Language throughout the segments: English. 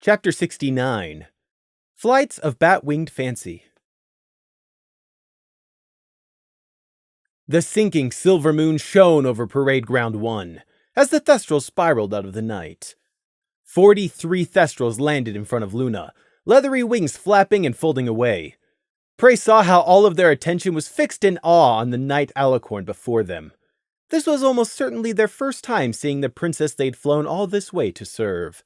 Chapter 69 Flights of Bat-Winged Fancy. The sinking silver moon shone over Parade Ground 1 as the Thestrals spiraled out of the night. 43 Thestrals landed in front of Luna, leathery wings flapping and folding away. Prey saw how all of their attention was fixed in awe on the Knight Alicorn before them. This was almost certainly their first time seeing the princess they'd flown all this way to serve.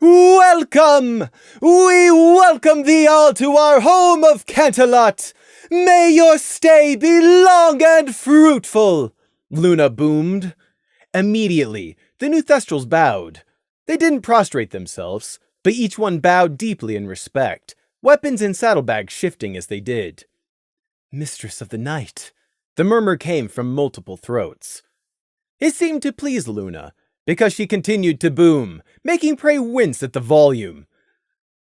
"Welcome! We welcome thee all to our home of Canterlot! May your stay be long and fruitful!" Luna boomed. Immediately, the new Thestrals bowed. They didn't prostrate themselves, but each one bowed deeply in respect, weapons and saddlebags shifting as they did. "Mistress of the Night," the murmur came from multiple throats. It seemed to please Luna, because she continued to boom, making Prey wince at the volume.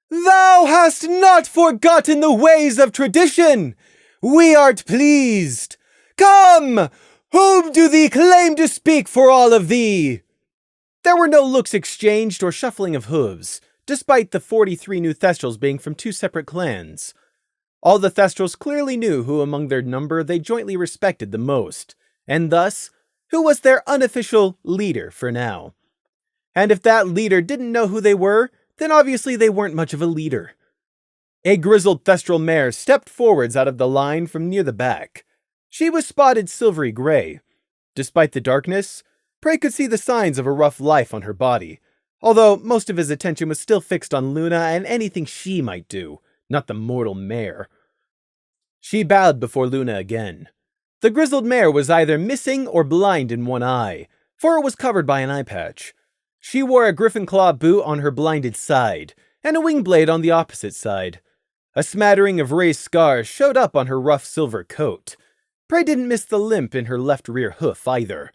"Thou hast not forgotten the ways of tradition! We art pleased! Come! Whom do thee claim to speak for all of thee?" There were no looks exchanged or shuffling of hooves, despite the 43 new Thestrals being from 2 separate clans. All the Thestrals clearly knew who among their number they jointly respected the most, and thus, who was their unofficial leader for now. And if that leader didn't know who they were, then obviously they weren't much of a leader. A grizzled Thestral mare stepped forwards out of the line from near the back. She was spotted silvery gray. Despite the darkness, Prey could see the signs of a rough life on her body, although most of his attention was still fixed on Luna and anything she might do, not the mortal mare. She bowed before Luna again. The grizzled mare was either missing or blind in one eye, for it was covered by an eye patch. She wore a griffin claw boot on her blinded side, and a wing blade on the opposite side. A smattering of raised scars showed up on her rough silver coat. Prey didn't miss the limp in her left rear hoof either.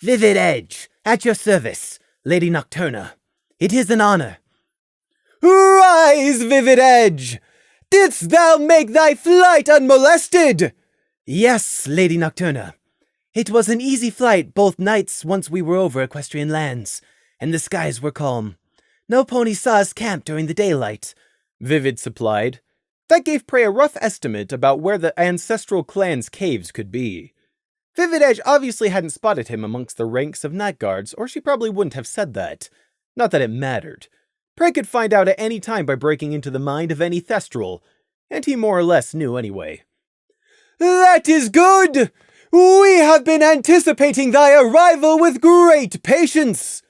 "Vivid Edge, at your service, Lady Nocturna. It is an honor." "Rise, Vivid Edge! Didst thou make thy flight unmolested?" "Yes, Lady Nocturna. It was an easy flight both nights once we were over Equestrian lands, and the skies were calm. No pony saw us camp during the daylight," Vivid supplied. That gave Prey a rough estimate about where the ancestral clan's caves could be. Vivid Edge obviously hadn't spotted him amongst the ranks of night guards, or she probably wouldn't have said that. Not that it mattered. Prey could find out at any time by breaking into the mind of any Thestral, and he more or less knew anyway. "That is good! We have been anticipating thy arrival with great patience.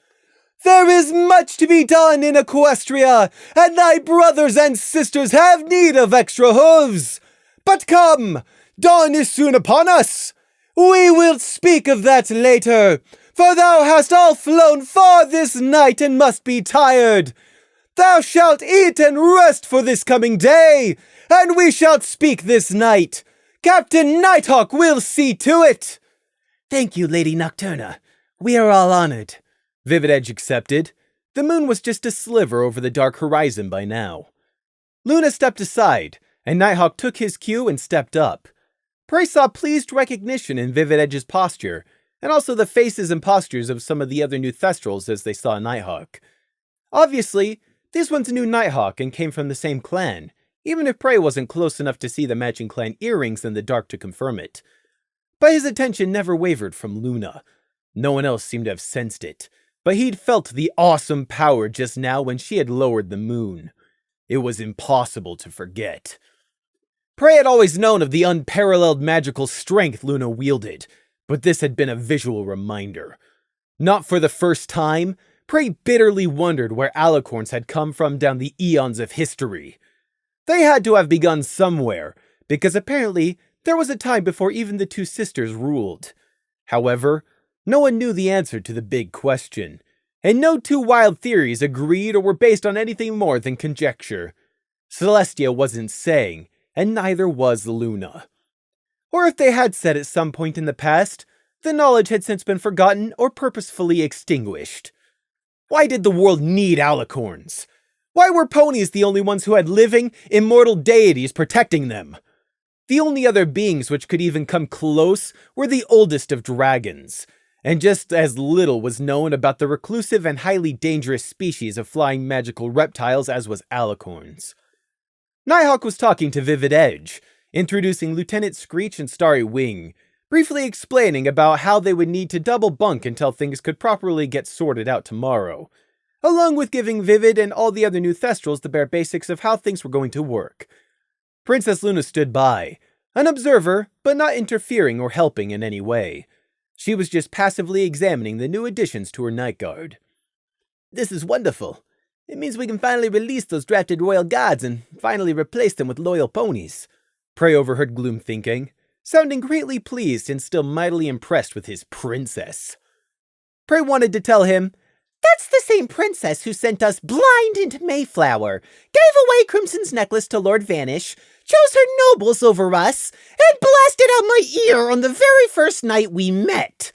There is much to be done in Equestria, and thy brothers and sisters have need of extra hooves. But come, dawn is soon upon us. We will speak of that later, for thou hast all flown far this night and must be tired. Thou shalt eat and rest for this coming day, and we shall speak this night. Captain Nighthawk will see to it." "Thank you, Lady Nocturna. We are all honored," Vivid Edge accepted. The moon was just a sliver over the dark horizon by now. Luna stepped aside, and Nighthawk took his cue and stepped up. Prey saw pleased recognition in Vivid Edge's posture, and also the faces and postures of some of the other new Thestrals as they saw Nighthawk. Obviously, this one's knew Nighthawk and came from the same clan, even if Prey wasn't close enough to see the matching clan earrings in the dark to confirm it. But his attention never wavered from Luna. No one else seemed to have sensed it, but he'd felt the awesome power just now when she had lowered the moon. It was impossible to forget. Prey had always known of the unparalleled magical strength Luna wielded, but this had been a visual reminder. Not for the first time, Prey bitterly wondered where alicorns had come from down the eons of history. They had to have begun somewhere, because apparently there was a time before even the two sisters ruled. However, no one knew the answer to the big question, and no two wild theories agreed or were based on anything more than conjecture. Celestia wasn't saying, and neither was Luna. Or if they had said at some point in the past, the knowledge had since been forgotten or purposefully extinguished. Why did the world need alicorns? Why were ponies the only ones who had living, immortal deities protecting them? The only other beings which could even come close were the oldest of dragons, and just as little was known about the reclusive and highly dangerous species of flying magical reptiles as was alicorns. Nighthawk was talking to Vivid Edge, introducing Lieutenant Screech and Starry Wing, briefly explaining about how they would need to double bunk until things could properly get sorted out tomorrow, along with giving Vivid and all the other new Thestrals the bare basics of how things were going to work. Princess Luna stood by, an observer, but not interfering or helping in any way. She was just passively examining the new additions to her night guard. This is wonderful. It means we can finally release those drafted royal guards and finally replace them with loyal ponies. Prey overheard Gloom thinking, sounding greatly pleased and still mightily impressed with his princess. Prey wanted to tell him, "That's the same princess who sent us blind into Mayflower, gave away Crimson's necklace to Lord Vanish, chose her nobles over us, and blasted out my ear on the very first night we met."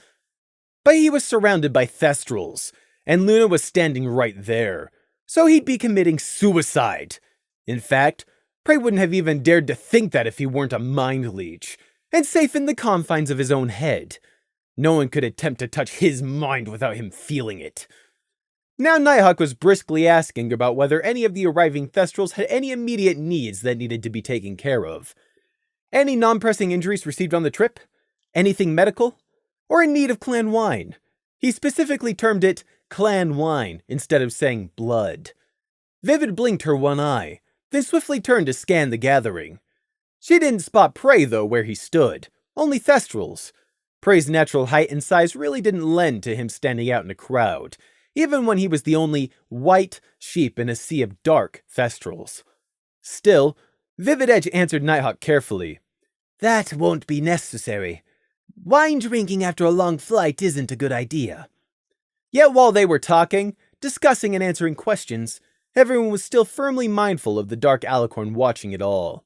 But he was surrounded by Thestrals, and Luna was standing right there, so he'd be committing suicide. In fact, Prey wouldn't have even dared to think that if he weren't a mind leech, and safe in the confines of his own head. No one could attempt to touch his mind without him feeling it. Now Nighthawk was briskly asking about whether any of the arriving Thestrals had any immediate needs that needed to be taken care of. Any non-pressing injuries received on the trip? Anything medical? Or in need of clan wine? He specifically termed it clan wine instead of saying blood. Vivid blinked her one eye, then swiftly turned to scan the gathering. She didn't spot Prey, though, where he stood. Only Thestrals. Prey's natural height and size really didn't lend to him standing out in a crowd, even when he was the only white sheep in a sea of dark Thestrals. Still, Vivid Edge answered Nighthawk carefully. "That won't be necessary. Wine drinking after a long flight isn't a good idea." Yet while they were talking, discussing and answering questions, everyone was still firmly mindful of the dark alicorn watching it all.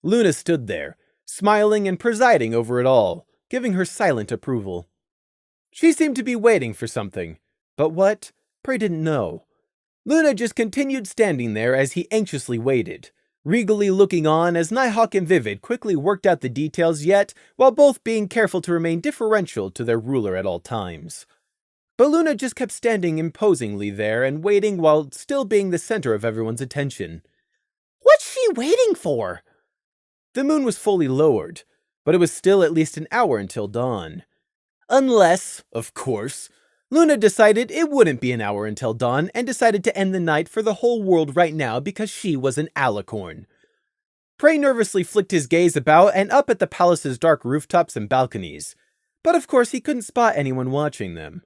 Luna stood there, smiling and presiding over it all, giving her silent approval. She seemed to be waiting for something, but what? Prey didn't know. Luna just continued standing there as he anxiously waited, regally looking on as Nighthawk and Vivid quickly worked out the details yet, while both being careful to remain differential to their ruler at all times. But Luna just kept standing imposingly there and waiting while still being the center of everyone's attention. What's she waiting for? The moon was fully lowered, but it was still at least an hour until dawn. Unless, of course, Luna decided it wouldn't be an hour until dawn and decided to end the night for the whole world right now because she was an alicorn. Prey nervously flicked his gaze about and up at the palace's dark rooftops and balconies, but of course he couldn't spot anyone watching them.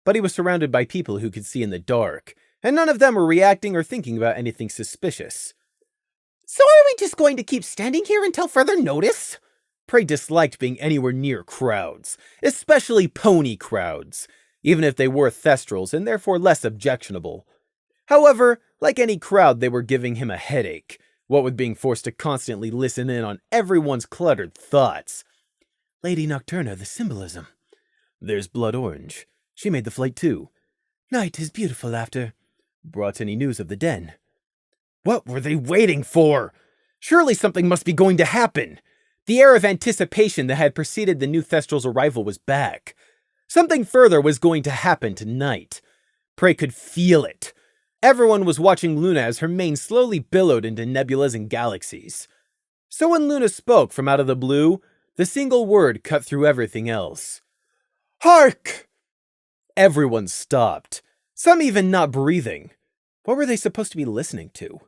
But he was surrounded by people who could see in the dark, and none of them were reacting or thinking about anything suspicious. "So are we just going to keep standing here until further notice?" Prey disliked being anywhere near crowds, especially pony crowds, even if they were Thestrals and therefore less objectionable. However, like any crowd, they were giving him a headache, what with being forced to constantly listen in on everyone's cluttered thoughts. Lady Nocturna, the symbolism. There's Blood Orange. She made the flight too. Night is beautiful after. Brought any news of the den? What were they waiting for? Surely something must be going to happen. The air of anticipation that had preceded the new Thestral's arrival was back. Something further was going to happen tonight. Prey could feel it. Everyone was watching Luna as her mane slowly billowed into nebulas and galaxies. So when Luna spoke from out of the blue, the single word cut through everything else. Hark! Everyone stopped, some even not breathing. What were they supposed to be listening to?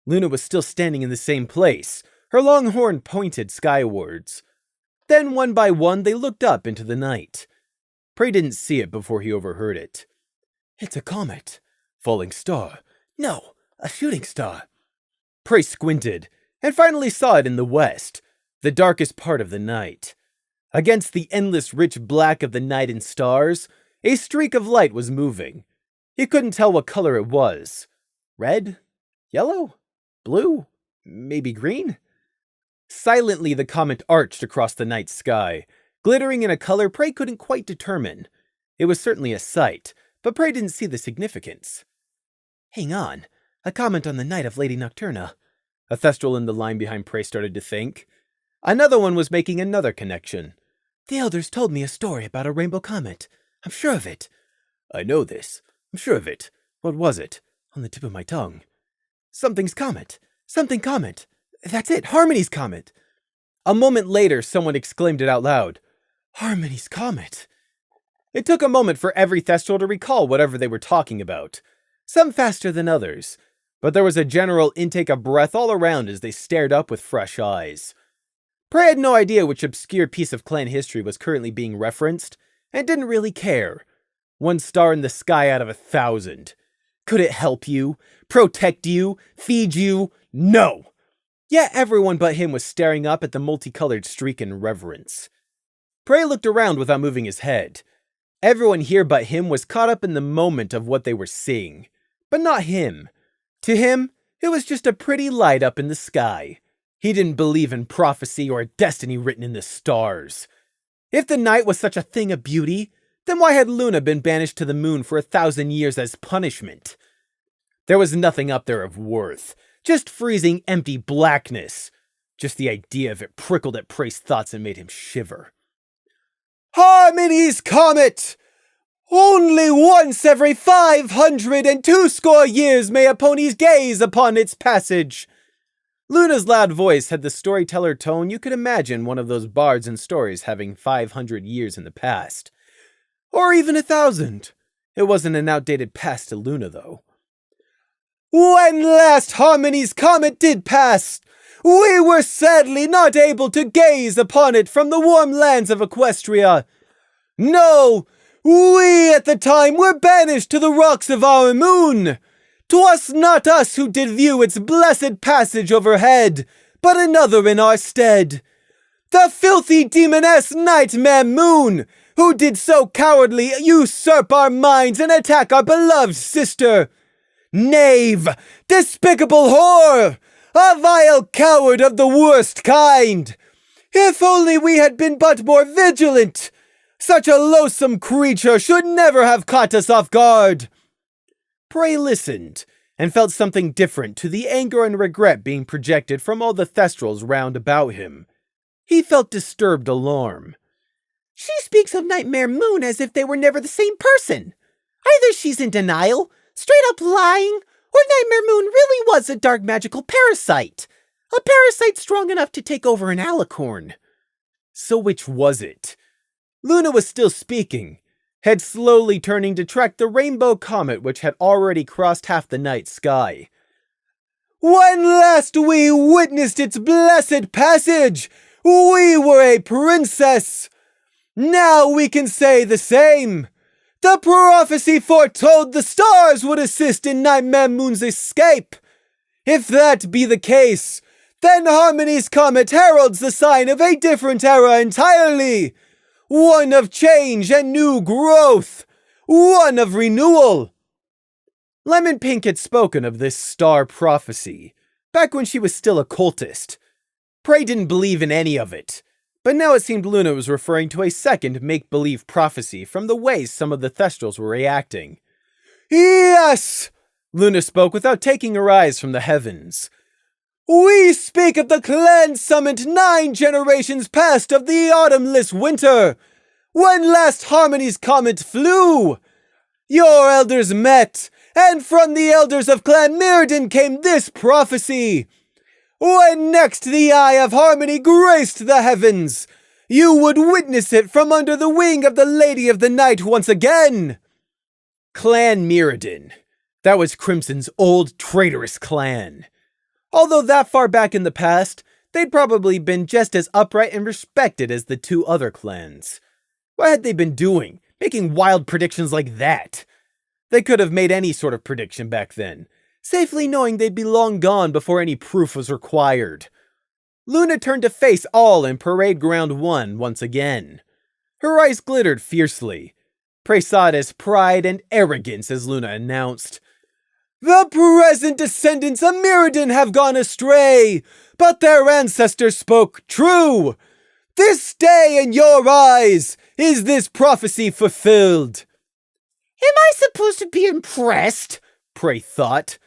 Luna was still standing in the same place, her long horn pointed skywards. Then one by one they looked up into the night. Prey didn't see it before he overheard it. It's a comet. Falling star. No, a shooting star. Prey squinted, and finally saw it in the west, the darkest part of the night. Against the endless rich black of the night and stars, a streak of light was moving. He couldn't tell what color it was. Red? Yellow? Blue? Maybe green? Silently the comet arched across the night sky, glittering in a color Prey couldn't quite determine. It was certainly a sight, but Prey didn't see the significance. Hang on, a comment on the night of Lady Nocturna. A Thestral in the line behind Prey started to think. Another one was making another connection. The elders told me a story about a rainbow comet. I'm sure of it. I know this. I'm sure of it. What was it? On the tip of my tongue. Something's comet. Something comet. That's it, Harmony's comet. A moment later, someone exclaimed it out loud. Harmony's comet. It took a moment for every Thestral to recall whatever they were talking about. Some faster than others. But there was a general intake of breath all around as they stared up with fresh eyes. Prey had no idea which obscure piece of clan history was currently being referenced, and didn't really care. 1 star in the sky out of 1,000. Could it help you? Protect you? Feed you? No! Yet everyone but him was staring up at the multicolored streak in reverence. Prey looked around without moving his head. Everyone here but him was caught up in the moment of what they were seeing. But not him. To him, it was just a pretty light up in the sky. He didn't believe in prophecy or a destiny written in the stars. If the night was such a thing of beauty, then why had Luna been banished to the moon for 1,000 years as punishment? There was nothing up there of worth. Just freezing, empty blackness. Just the idea of it prickled at Prey's thoughts and made him shiver. Harmony's comet! Only once every 502 years may a pony's gaze upon its passage. Luna's loud voice had the storyteller tone you could imagine one of those bards in stories having 500 years in the past. Or even 1,000. It wasn't an outdated past to Luna, though. When last Harmony's comet did pass, we were sadly not able to gaze upon it from the warm lands of Equestria. No, we at the time were banished to the rocks of our moon. 'Twas not us who did view its blessed passage overhead, but another in our stead. The filthy demoness Nightmare Moon, who did so cowardly usurp our minds and attack our beloved sister. Knave! Despicable whore! A vile coward of the worst kind! If only we had been but more vigilant! Such a loathsome creature should never have caught us off guard! Prey listened, and felt something different to the anger and regret being projected from all the Thestrals round about him. He felt disturbed alarm. She speaks of Nightmare Moon as if they were never the same person. Either she's in denial, straight up lying, or Nightmare Moon really was a dark magical parasite. A parasite strong enough to take over an alicorn. So which was it? Luna was still speaking, head slowly turning to track the rainbow comet which had already crossed half the night sky. When last we witnessed its blessed passage, we were a princess. Now we can say the same. The prophecy foretold the stars would assist in Nightmare Moon's escape. If that be the case, then Harmony's comet heralds the sign of a different era entirely. One of change and new growth. One of renewal. Lemon Pink had spoken of this star prophecy, back when she was still a cultist. Prey didn't believe in any of it, but now it seemed Luna was referring to a second make-believe prophecy from the way some of the Thestrals were reacting. Yes! Luna spoke without taking her eyes from the heavens. We speak of the clan summit 9 generations past of the autumnless winter, when last Harmony's comet flew. Your elders met, and from the elders of Clan Mirrodin came this prophecy. When next the eye of Harmony graced the heavens, you would witness it from under the wing of the Lady of the Night once again. Clan Mirrodin. That was Crimson's old traitorous clan. Although that far back in the past, they'd probably been just as upright and respected as the 2 other clans. What had they been doing, making wild predictions like that? They could have made any sort of prediction back then, safely knowing they'd be long gone before any proof was required. Luna turned to face all in Parade Ground 1 once again. Her eyes glittered fiercely. Prey saw it as pride and arrogance as Luna announced, The present descendants of Mirrodin have gone astray, but their ancestors spoke true. This day in your eyes is this prophecy fulfilled. Am I supposed to be impressed? Prey thought.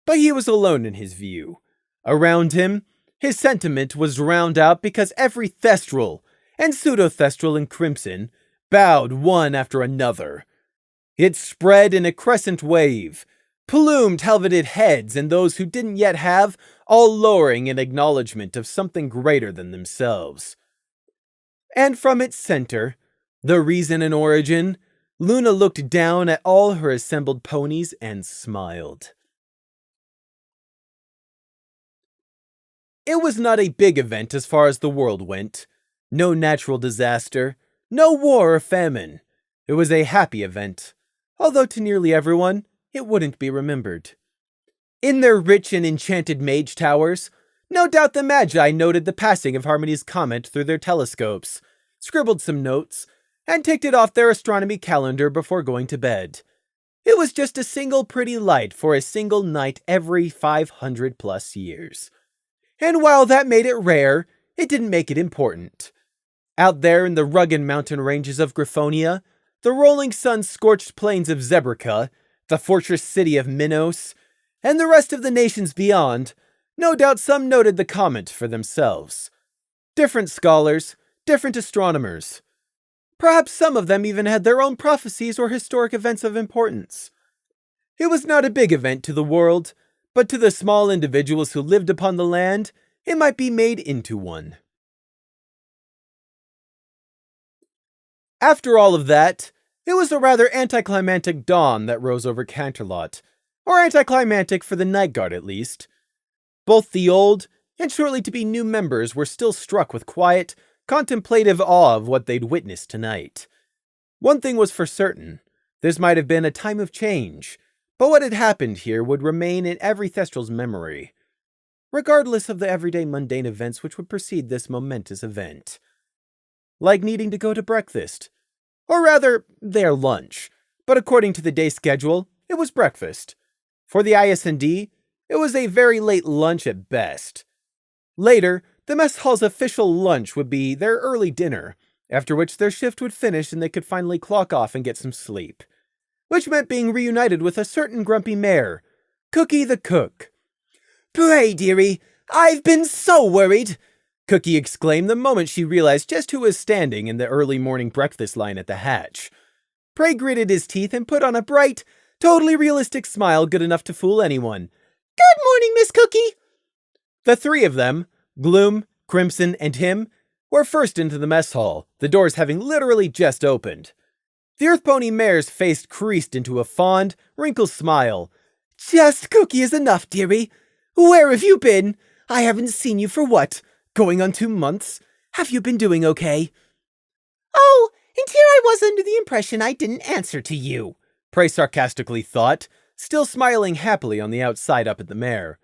But he was alone in his view. Around him, his sentiment was drowned out because every Thestral, and Pseudothestral and Crimson bowed one after another. It spread in a crescent wave, plumed helveted heads and those who didn't yet have, all lowering in acknowledgement of something greater than themselves. And from its center, the reason and origin, Luna looked down at all her assembled ponies and smiled. It was not a big event as far as the world went. No natural disaster, no war or famine. It was a happy event, although to nearly everyone, it wouldn't be remembered. In their rich and enchanted mage towers, no doubt the Magi noted the passing of Harmony's comet through their telescopes, scribbled some notes, and ticked it off their astronomy calendar before going to bed. It was just a single pretty light for a single night every 500 plus years. And while that made it rare, it didn't make it important. Out there in the rugged mountain ranges of Griffonia, the rolling sun-scorched plains of Zebrica, the fortress city of Minos, and the rest of the nations beyond, no doubt some noted the comet for themselves. Different scholars, different astronomers. Perhaps some of them even had their own prophecies or historic events of importance. It was not a big event to the world, but to the small individuals who lived upon the land, it might be made into one. After all of that, it was a rather anticlimactic dawn that rose over Canterlot, or anticlimactic for the Night Guard at least. Both the old and shortly to be new members were still struck with quiet, contemplative awe of what they'd witnessed tonight. One thing was for certain, this might have been a time of change, but what had happened here would remain in every Thestral's memory, regardless of the everyday mundane events which would precede this momentous event. Like needing to go to breakfast, or rather, their lunch, but according to the day schedule, it was breakfast. For the IS&D, it was a very late lunch at best. Later, the mess hall's official lunch would be their early dinner, after which their shift would finish and they could finally clock off and get some sleep. Which meant being reunited with a certain grumpy mare, Cookie the Cook. "Pray, dearie, I've been so worried!" Cookie exclaimed the moment she realized just who was standing in the early morning breakfast line at the hatch. Prey gritted his teeth and put on a bright, totally realistic smile good enough to fool anyone. "Good morning, Miss Cookie!" The three of them, Gloom, Crimson, and him, were first into the mess hall, the doors having literally just opened. The Earth Pony mare's face creased into a fond, wrinkled smile. "Just Cookie is enough, dearie. Where have you been? I haven't seen you for what? Going on 2 months? Have you been doing okay?" "Oh, and here I was under the impression I didn't answer to you," Prey sarcastically thought, still smiling happily on the outside up at the mare.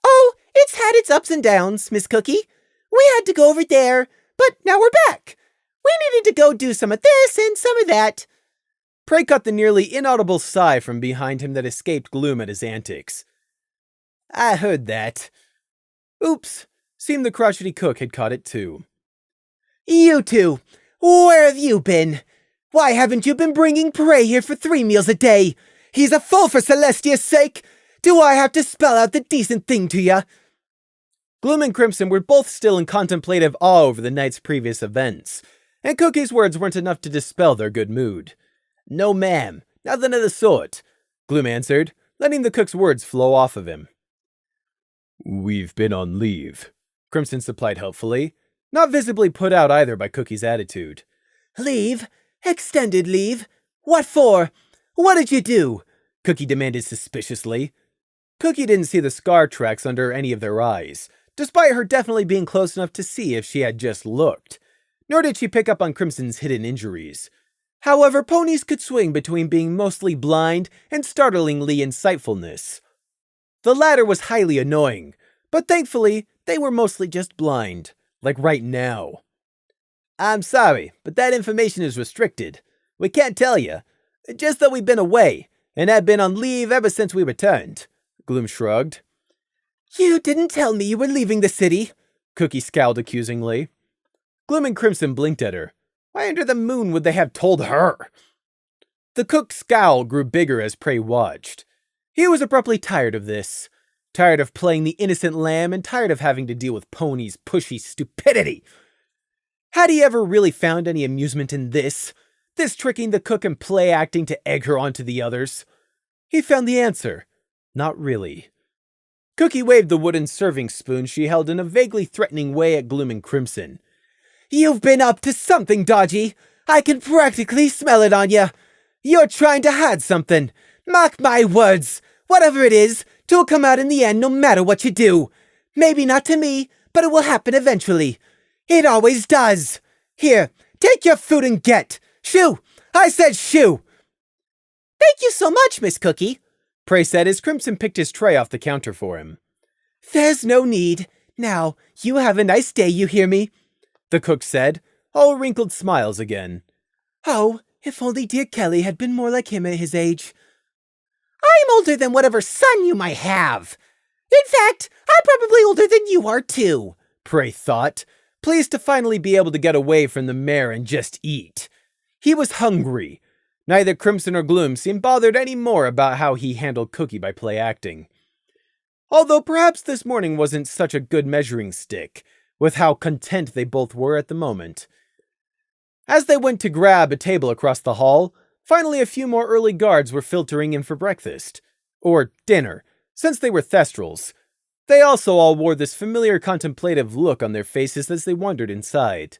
"Oh, it's had its ups and downs, Miss Cookie. We had to go over there, but now we're back. We needed to go do some of this and some of that." Prey caught the nearly inaudible sigh from behind him that escaped Gloom at his antics. "I heard that." Oops, seemed the crotchety cook had caught it too. "You two, where have you been? Why haven't you been bringing Prey here for 3 meals a day? He's a fool for Celestia's sake. Do I have to spell out the decent thing to ya?" Gloom and Crimson were both still in contemplative awe over the night's previous events, and Cookie's words weren't enough to dispel their good mood. "No, ma'am, nothing of the sort," Gloom answered, letting the cook's words flow off of him. "We've been on leave," Crimson supplied helpfully, not visibly put out either by Cookie's attitude. "Leave? Extended leave? What for? What did you do?" Cookie demanded suspiciously. Cookie didn't see the scar tracks under any of their eyes, despite her definitely being close enough to see if she had just looked. Nor did she pick up on Crimson's hidden injuries. However, ponies could swing between being mostly blind and startlingly insightfulness. The latter was highly annoying, but thankfully, they were mostly just blind, like right now. "I'm sorry, but that information is restricted. We can't tell you. Just that we've been away, and have been on leave ever since we returned," Gloom shrugged. "You didn't tell me you were leaving the city," Cookie scowled accusingly. Gloom and Crimson blinked at her. Why under the moon would they have told her? The cook's scowl grew bigger as Prey watched. He was abruptly tired of this. Tired of playing the innocent lamb and tired of having to deal with Pony's pushy stupidity. Had he ever really found any amusement in this? This tricking the cook and play acting to egg her onto the others? He found the answer. Not really. Cookie waved the wooden serving spoon she held in a vaguely threatening way at Gloom and Crimson. You've been up to something dodgy. I can practically smell it on you. You're trying to hide something. Mark my words. Whatever it is, it'll come out in the end no matter what you do. Maybe not to me, but it will happen eventually. It always does. Here, take your food and get. Shoo! I said shoo! Thank you so much, Miss Cookie, Prey said as Crimson picked his tray off the counter for him. There's no need. Now, you have a nice day, you hear me? The cook said, all wrinkled smiles again. Oh, if only dear Kelly had been more like him at his age. I'm older than whatever son you might have. In fact, I'm probably older than you are too, Prey thought, pleased to finally be able to get away from the mare and just eat. He was hungry. Neither Crimson or Gloom seemed bothered any more about how he handled Cookie by play acting. Although perhaps this morning wasn't such a good measuring stick, with how content they both were at the moment. As they went to grab a table across the hall, finally a few more early guards were filtering in for breakfast. Or dinner, since they were Thestrals. They also all wore this familiar contemplative look on their faces as they wandered inside.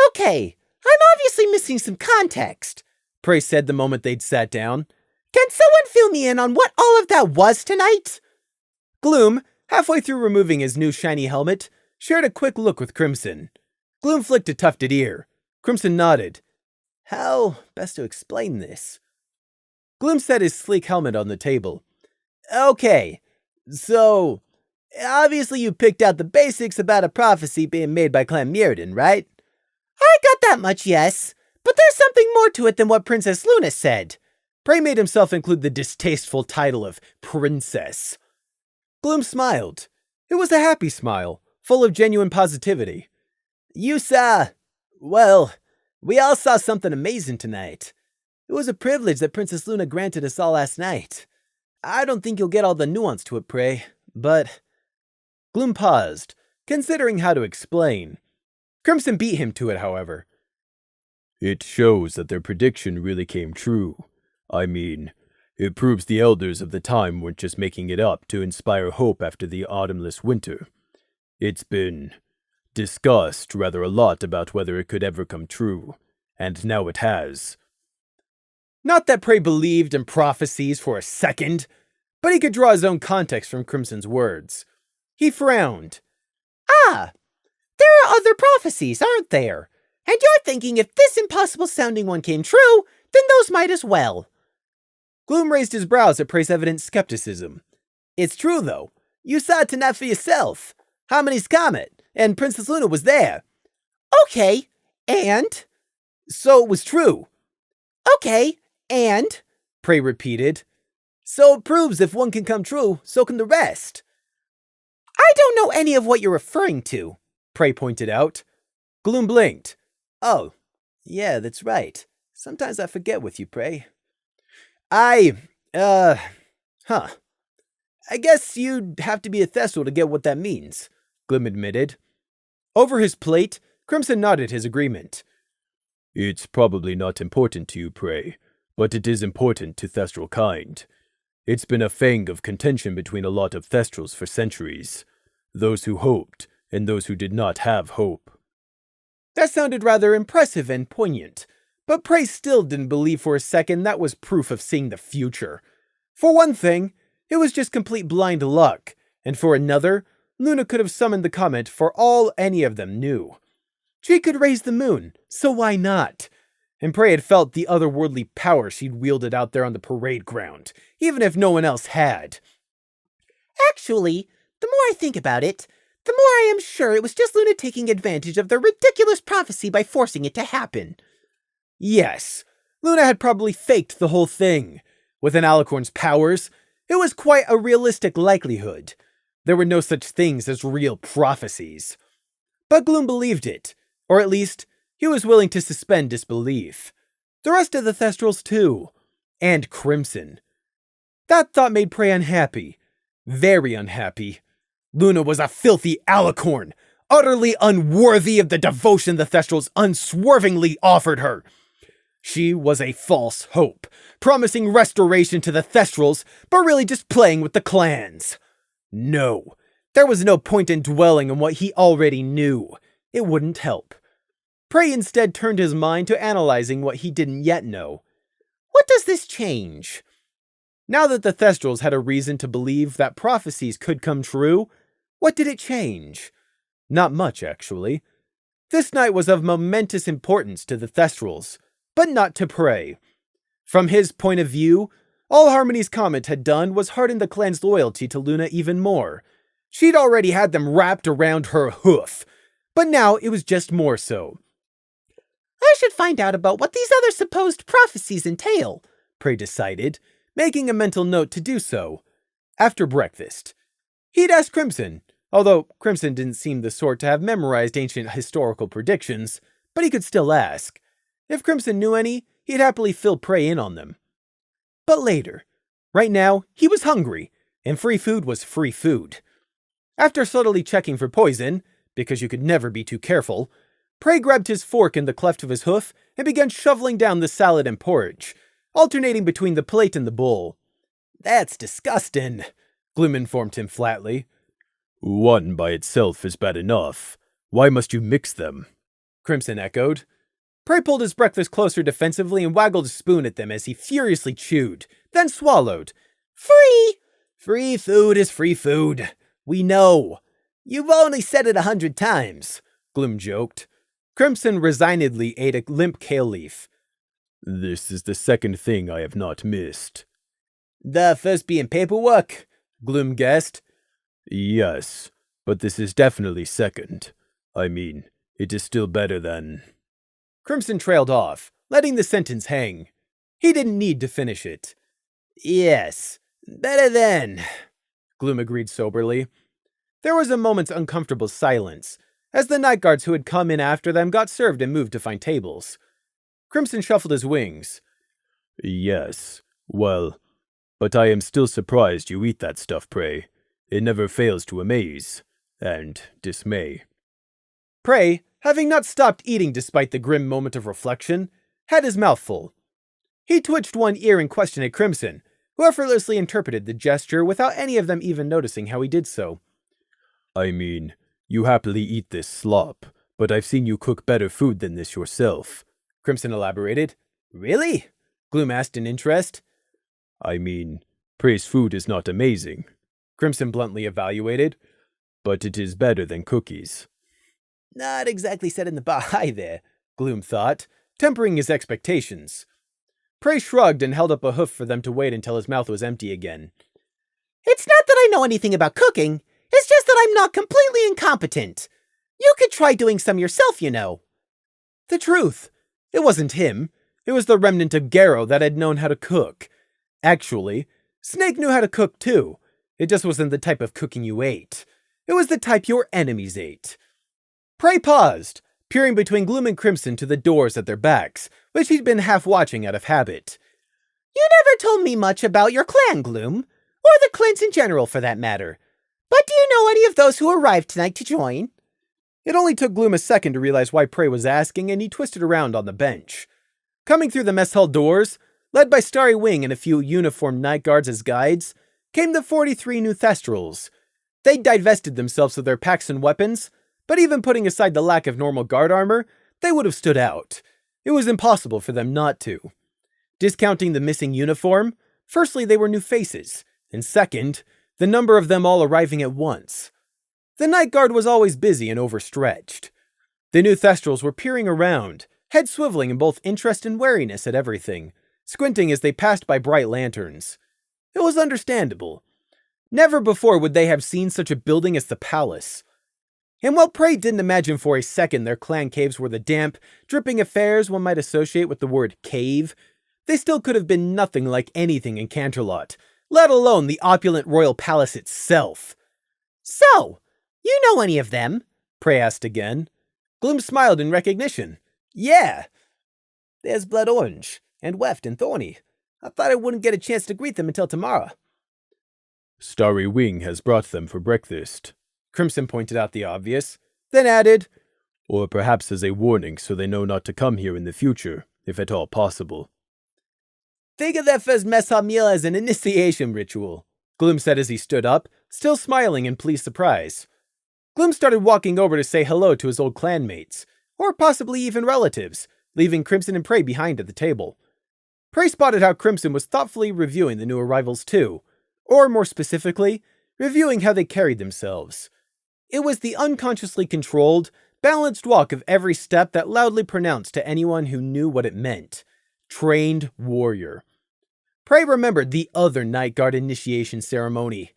Okay, I'm obviously missing some context, Prey said the moment they'd sat down. Can someone fill me in on what all of that was tonight? Gloom, halfway through removing his new shiny helmet, shared a quick look with Crimson. Gloom flicked a tufted ear. Crimson nodded. How best to explain this? Gloom set his sleek helmet on the table. Okay, so obviously you picked out the basics about a prophecy being made by Clan Mirrodin, right? I got that much, yes. But there's something more to it than what Princess Luna said. Prey made himself include the distasteful title of Princess. Gloom smiled. It was a happy smile, full of genuine positivity. You saw... well, we all saw something amazing tonight. It was a privilege that Princess Luna granted us all last night. I don't think you'll get all the nuance to it, Prey, but... Gloom paused, considering how to explain. Crimson beat him to it, however. It shows that their prediction really came true. I mean, it proves the elders of the time weren't just making it up to inspire hope after the autumnless winter. It's been discussed rather a lot about whether it could ever come true, and now it has. Not that Prey believed in prophecies for a second, but he could draw his own context from Crimson's words. He frowned. Ah, there are other prophecies, aren't there? And you're thinking if this impossible-sounding one came true, then those might as well. Gloom raised his brows at Prey's evident skepticism. It's true, though. You saw it tonight for yourself. Harmony's Comet, and Princess Luna was there. Okay, and? So it was true. Okay, and? Prey repeated. So it proves if one can come true, so can the rest. I don't know any of what you're referring to, Prey pointed out. Gloom blinked. Oh, yeah, that's right. Sometimes I forget with you, Prey. I guess you'd have to be a Thestral to get what that means, Gloom admitted. Over his plate, Crimson nodded his agreement. It's probably not important to you, Prey, but it is important to Thestral kind. It's been a fang of contention between a lot of Thestrals for centuries. Those who hoped, and those who did not have hope. That sounded rather impressive and poignant, but Prey still didn't believe for a second that was proof of seeing the future. For one thing, it was just complete blind luck, and for another, Luna could have summoned the comet for all any of them knew. She could raise the moon, so why not? And Prey had felt the otherworldly power she'd wielded out there on the parade ground, even if no one else had. Actually, the more I think about it, the more I am sure it was just Luna taking advantage of their ridiculous prophecy by forcing it to happen. Yes, Luna had probably faked the whole thing. With an Alicorn's powers, it was quite a realistic likelihood. There were no such things as real prophecies. But Gloom believed it, or at least, he was willing to suspend disbelief. The rest of the Thestrals too, and Crimson. That thought made Prey unhappy. Very unhappy. Luna was a filthy Alicorn, utterly unworthy of the devotion the Thestrals unswervingly offered her. She was a false hope, promising restoration to the Thestrals, but really just playing with the clans. No, there was no point in dwelling on what he already knew. It wouldn't help. Prey instead turned his mind to analyzing what he didn't yet know. What does this change? Now that the Thestrals had a reason to believe that prophecies could come true, what did it change? Not much, actually. This night was of momentous importance to the Thestrals, but not to Prey. From his point of view, all Harmony's comment had done was harden the clan's loyalty to Luna even more. She'd already had them wrapped around her hoof, but now it was just more so. I should find out about what these other supposed prophecies entail, Prey decided, making a mental note to do so. After breakfast, he'd asked Crimson, although Crimson didn't seem the sort to have memorized ancient historical predictions, but he could still ask. If Crimson knew any, he'd happily fill Prey in on them. But later. Right now, he was hungry, and free food was free food. After subtly checking for poison, because you could never be too careful, Prey grabbed his fork in the cleft of his hoof and began shoveling down the salad and porridge, alternating between the plate and the bowl. That's disgusting, Gloom informed him flatly. One by itself is bad enough. Why must you mix them? Crimson echoed. Prey pulled his breakfast closer defensively and waggled a spoon at them as he furiously chewed, then swallowed. Free! Free food is free food. We know. You've only said it 100 times, Gloom joked. Crimson resignedly ate a limp kale leaf. This is the second thing I have not missed. The first being paperwork, Gloom guessed. Yes, but this is definitely second. I mean, it is still better than... Crimson trailed off, letting the sentence hang. He didn't need to finish it. Yes, better than... Gloom agreed soberly. There was a moment's uncomfortable silence, as the night guards who had come in after them got served and moved to find tables. Crimson shuffled his wings. Yes, well, but I am still surprised you eat that stuff, Prey. It never fails to amaze and dismay. Prey, having not stopped eating despite the grim moment of reflection, had his mouth full. He twitched one ear in question at Crimson, who effortlessly interpreted the gesture without any of them even noticing how he did so. I mean, you happily eat this slop, but I've seen you cook better food than this yourself, Crimson elaborated. Really? Gloom asked in interest. I mean, Prey's food is not amazing, Crimson bluntly evaluated, but it is better than cookies. Not exactly set in the bar high there, Gloom thought, tempering his expectations. Prey shrugged and held up a hoof for them to wait until his mouth was empty again. It's not that I know anything about cooking, it's just that I'm not completely incompetent. You could try doing some yourself, you know. The truth. It wasn't him. It was the remnant of Garrow that had known how to cook. Actually, Snake knew how to cook too. It just wasn't the type of cooking you ate. It was the type your enemies ate. Prey paused, peering between Gloom and Crimson to the doors at their backs, which he'd been half watching out of habit. You never told me much about your clan, Gloom, or the clans in general for that matter. But do you know any of those who arrived tonight to join? It only took Gloom a second to realize why Prey was asking, and he twisted around on the bench. Coming through the mess hall doors, led by Starry Wing and a few uniformed night guards as guides, came the 43 new Thestrals. They'd divested themselves of their packs and weapons, but even putting aside the lack of normal guard armor, they would have stood out. It was impossible for them not to. Discounting the missing uniform, firstly they were new faces, and second, the number of them all arriving at once. The night guard was always busy and overstretched. The new Thestrals were peering around, head swiveling in both interest and wariness at everything, squinting as they passed by bright lanterns. It was understandable. Never before would they have seen such a building as the palace. And while Prey didn't imagine for a second their clan caves were the damp, dripping affairs one might associate with the word cave, they still could have been nothing like anything in Canterlot, let alone the opulent royal palace itself. So, you know any of them? Prey asked again. Gloom smiled in recognition. Yeah. There's Blood Orange, and Weft and Thorny. I thought I wouldn't get a chance to greet them until tomorrow. Starry Wing has brought them for breakfast. Crimson pointed out the obvious. then added, "Or perhaps as a warning so they know not to come here in the future, if at all possible." Think of their first mess hall meal as an initiation ritual, Gloom said as he stood up, still smiling in pleased surprise. Gloom started walking over to say hello to his old clanmates, or possibly even relatives, leaving Crimson and Prey behind at the table. Prey spotted how Crimson was thoughtfully reviewing the new arrivals too, or more specifically, reviewing how they carried themselves. It was the unconsciously controlled, balanced walk of every step that loudly pronounced to anyone who knew what it meant. Trained warrior. Prey remembered the other Night Guard initiation ceremony.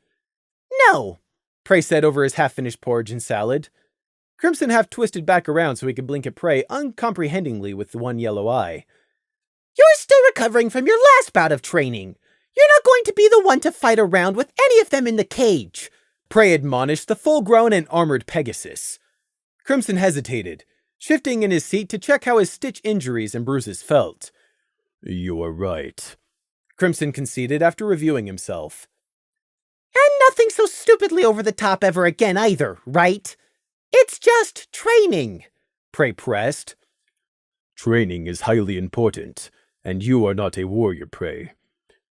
"No," Prey said over his half-finished porridge and salad. Crimson half-twisted back around so he could blink at Prey uncomprehendingly with the one yellow eye. "You're still recovering from your last bout of training. You're not going to be the one to fight around with any of them in the cage," Prey admonished the full-grown and armored Pegasus. Crimson hesitated, shifting in his seat to check how his stitch injuries and bruises felt. "You are right," Crimson conceded after reviewing himself. "And nothing so stupidly over the top ever again either, right? It's just training," Prey pressed. "Training is highly important, and you are not a warrior, Prey.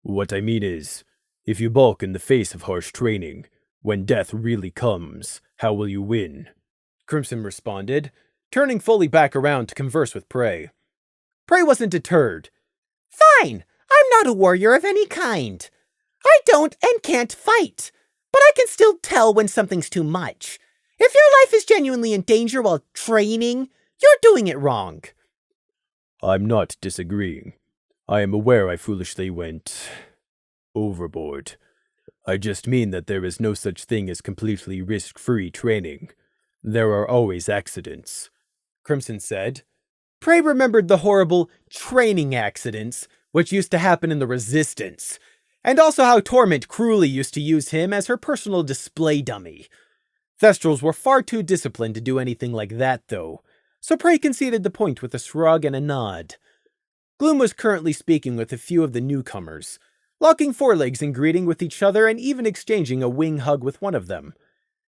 What I mean is, if you balk in the face of harsh training, when death really comes, how will you win?" Crimson responded, turning fully back around to converse with Prey. Prey wasn't deterred. "Fine, I'm not a warrior of any kind. I don't and can't fight, but I can still tell when something's too much. If your life is genuinely in danger while training, you're doing it wrong." "I'm not disagreeing. I am aware I foolishly went overboard. I just mean that there is no such thing as completely risk-free training. There are always accidents," Crimson said. Prey remembered the horrible training accidents, which used to happen in the Resistance, and also how Torment cruelly used to use him as her personal display dummy. Thestrals were far too disciplined to do anything like that, though, so Prey conceded the point with a shrug and a nod. Gloom was currently speaking with a few of the newcomers, locking forelegs in greeting with each other and even exchanging a wing hug with one of them.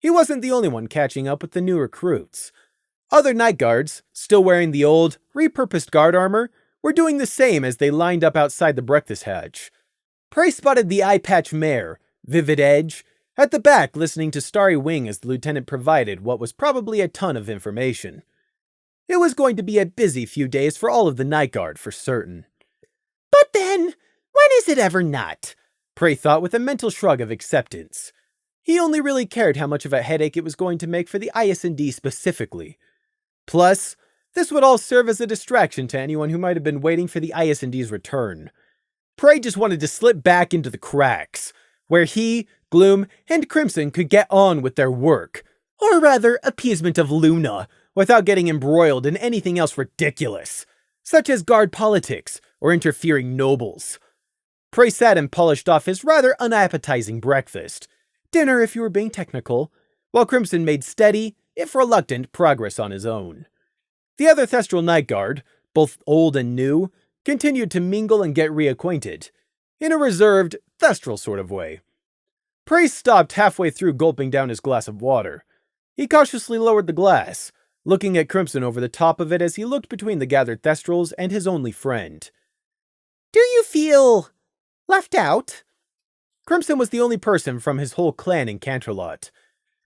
He wasn't the only one catching up with the new recruits. Other night guards, still wearing the old, repurposed guard armor, were doing the same as they lined up outside the breakfast hatch. Prey spotted the eye-patch mare, Vivid Edge, at the back listening to Starry Wing as the lieutenant provided what was probably a ton of information. It was going to be a busy few days for all of the night guard, for certain. "But then, when is it ever not?" Prey thought with a mental shrug of acceptance. He only really cared how much of a headache it was going to make for the IS&D specifically. Plus, this would all serve as a distraction to anyone who might have been waiting for the IS&D's return. Prey just wanted to slip back into the cracks, where he, Gloom, and Crimson could get on with their work, or rather, appeasement of Luna, without getting embroiled in anything else ridiculous, such as guard politics or interfering nobles. Prey sat and polished off his rather unappetizing breakfast, dinner if you were being technical, while Crimson made steady, if reluctant, progress on his own. The other Thestral Night Guard, both old and new, continued to mingle and get reacquainted, in a reserved, Thestral sort of way. Prey stopped halfway through gulping down his glass of water. He cautiously lowered the glass, looking at Crimson over the top of it as he looked between the gathered Thestrals and his only friend. "Do you feel left out?" Crimson was the only person from his whole clan in Canterlot.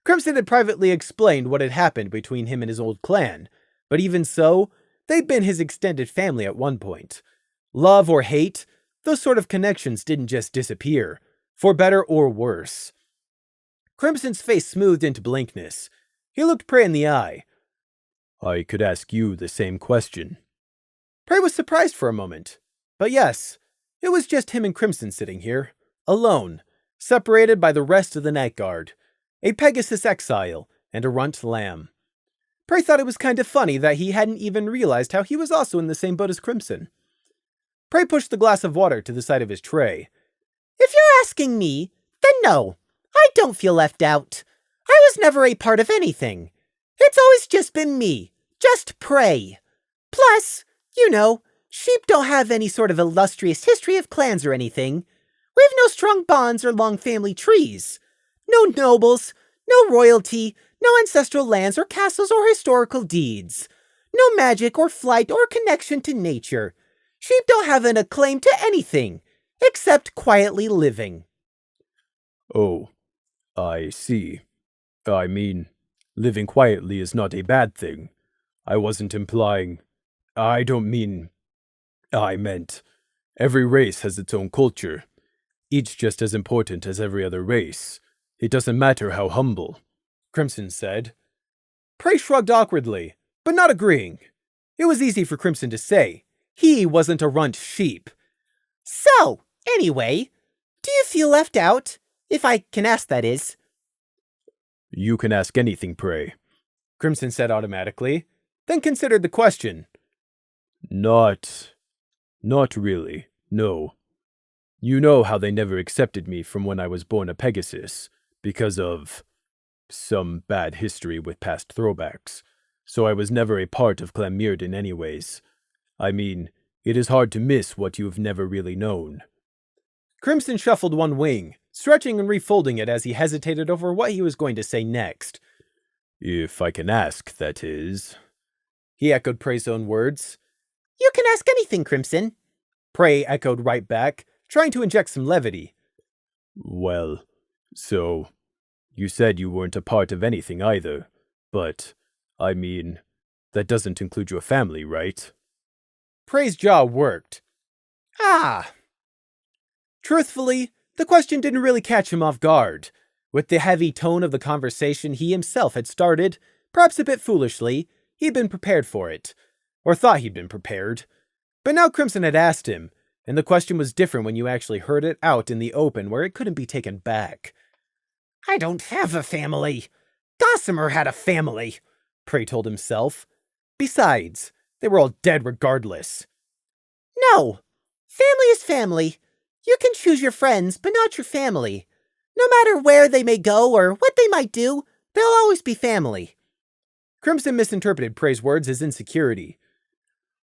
Crimson had privately explained what had happened between him and his old clan, but even so, they'd been his extended family at one point. Love or hate, those sort of connections didn't just disappear, for better or worse. Crimson's face smoothed into blankness. He looked Prey in the eye. "I could ask you the same question." Prey was surprised for a moment. But yes, it was just him and Crimson sitting here, alone, separated by the rest of the Night Guard, a Pegasus exile, and a runt lamb. Prey thought it was kind of funny that he hadn't even realized how he was also in the same boat as Crimson. Prey pushed the glass of water to the side of his tray. "If you're asking me, then no, I don't feel left out. I was never a part of anything. It's always just been me, just Prey. Plus, you know, sheep don't have any sort of illustrious history of clans or anything. We've no strong bonds or long family trees. No nobles, No royalty, no ancestral lands or castles or historical deeds. No magic or flight or connection to nature. Sheep don't have a claim to anything, except quietly living. Oh, I see. I mean, living quietly is not a bad thing. I wasn't implying. I don't mean. I meant. Every race has its own culture, each just as important as every other race. It doesn't matter how humble, Crimson said. Prey shrugged awkwardly, but not agreeing. It was easy for Crimson to say. He wasn't a runt sheep. So, anyway, do you feel left out? If I can ask, that is. You can ask anything, Prey, Crimson said automatically, then considered the question. Not really, no. You know how they never accepted me from when I was born a Pegasus, because of some bad history with past throwbacks, so I was never a part of Clan Mirrodin anyways. I mean, it is hard to miss what you have never really known. Crimson shuffled one wing, stretching and refolding it as he hesitated over what he was going to say next. If I can ask, that is. He echoed Prey's own words. You can ask anything, Crimson. Prey echoed right back, trying to inject some levity. Well, so, you said you weren't a part of anything either, but, I mean, that doesn't include your family, right? Prey's jaw worked. Ah! Truthfully, the question didn't really catch him off guard. With the heavy tone of the conversation he himself had started, perhaps a bit foolishly, he'd been prepared for it. Or thought he'd been prepared. But now Crimson had asked him, and the question was different when you actually heard it out in the open where it couldn't be taken back. I don't have a family. Gossamer had a family, Prey told himself. Besides, they were all dead regardless. No, family is family. You can choose your friends, but not your family. No matter where they may go or what they might do, they'll always be family. Crimson misinterpreted Prey's words as insecurity.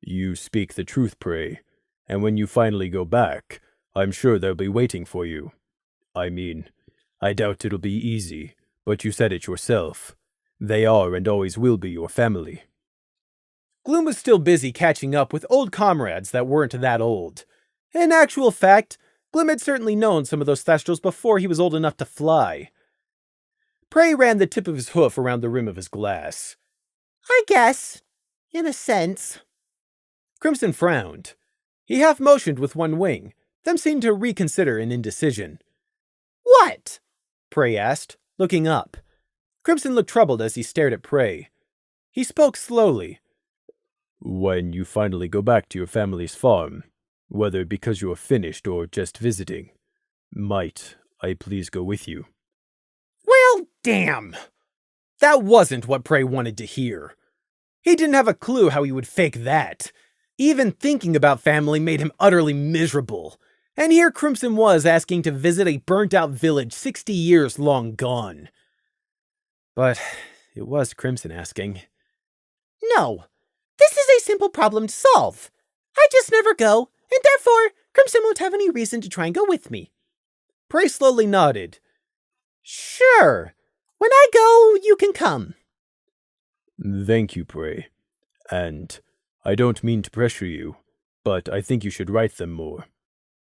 You speak the truth, Prey, and when you finally go back, I'm sure they'll be waiting for you. I mean, I doubt it'll be easy, but you said it yourself. They are and always will be your family. Gloom was still busy catching up with old comrades that weren't that old. In actual fact, Gloom had certainly known some of those Thestrals before he was old enough to fly. Prey ran the tip of his hoof around the rim of his glass. I guess, in a sense. Crimson frowned. He half motioned with one wing, then seemed to reconsider in indecision. What? Prey asked, looking up. Crimson looked troubled as he stared at Prey. He spoke slowly. When you finally go back to your family's farm, whether because you are finished or just visiting, might I please go with you? Well, damn! That wasn't what Prey wanted to hear. He didn't have a clue how he would fake that. Even thinking about family made him utterly miserable. And here Crimson was asking to visit a burnt-out village 60 years long gone. But it was Crimson asking. No, this is a simple problem to solve. I just never go, and therefore Crimson won't have any reason to try and go with me. Prey slowly nodded. Sure. When I go, you can come. Thank you, Prey. And I don't mean to pressure you, but I think you should write them more,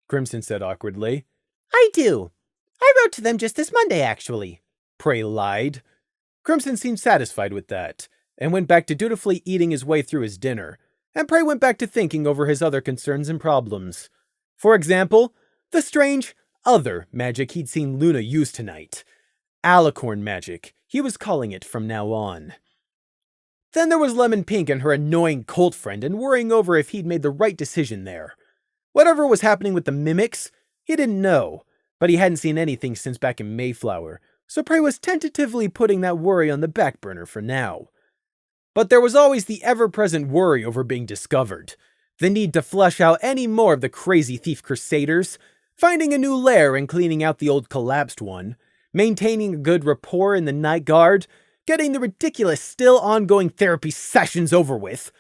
Crimson said awkwardly. I do. I wrote to them just this Monday, actually, Prey lied. Crimson seemed satisfied with that, and went back to dutifully eating his way through his dinner, and Prey went back to thinking over his other concerns and problems. For example, the strange, other magic he'd seen Luna use tonight. Alicorn magic, he was calling it from now on. Then there was Lemon Pink and her annoying cult friend and worrying over if he'd made the right decision there. Whatever was happening with the mimics, he didn't know, but he hadn't seen anything since back in Mayflower, so Prey was tentatively putting that worry on the back burner for now. But there was always the ever-present worry over being discovered, the need to flesh out any more of the crazy thief crusaders, finding a new lair and cleaning out the old collapsed one, maintaining a good rapport in the night guard, getting the ridiculous still ongoing therapy sessions over with,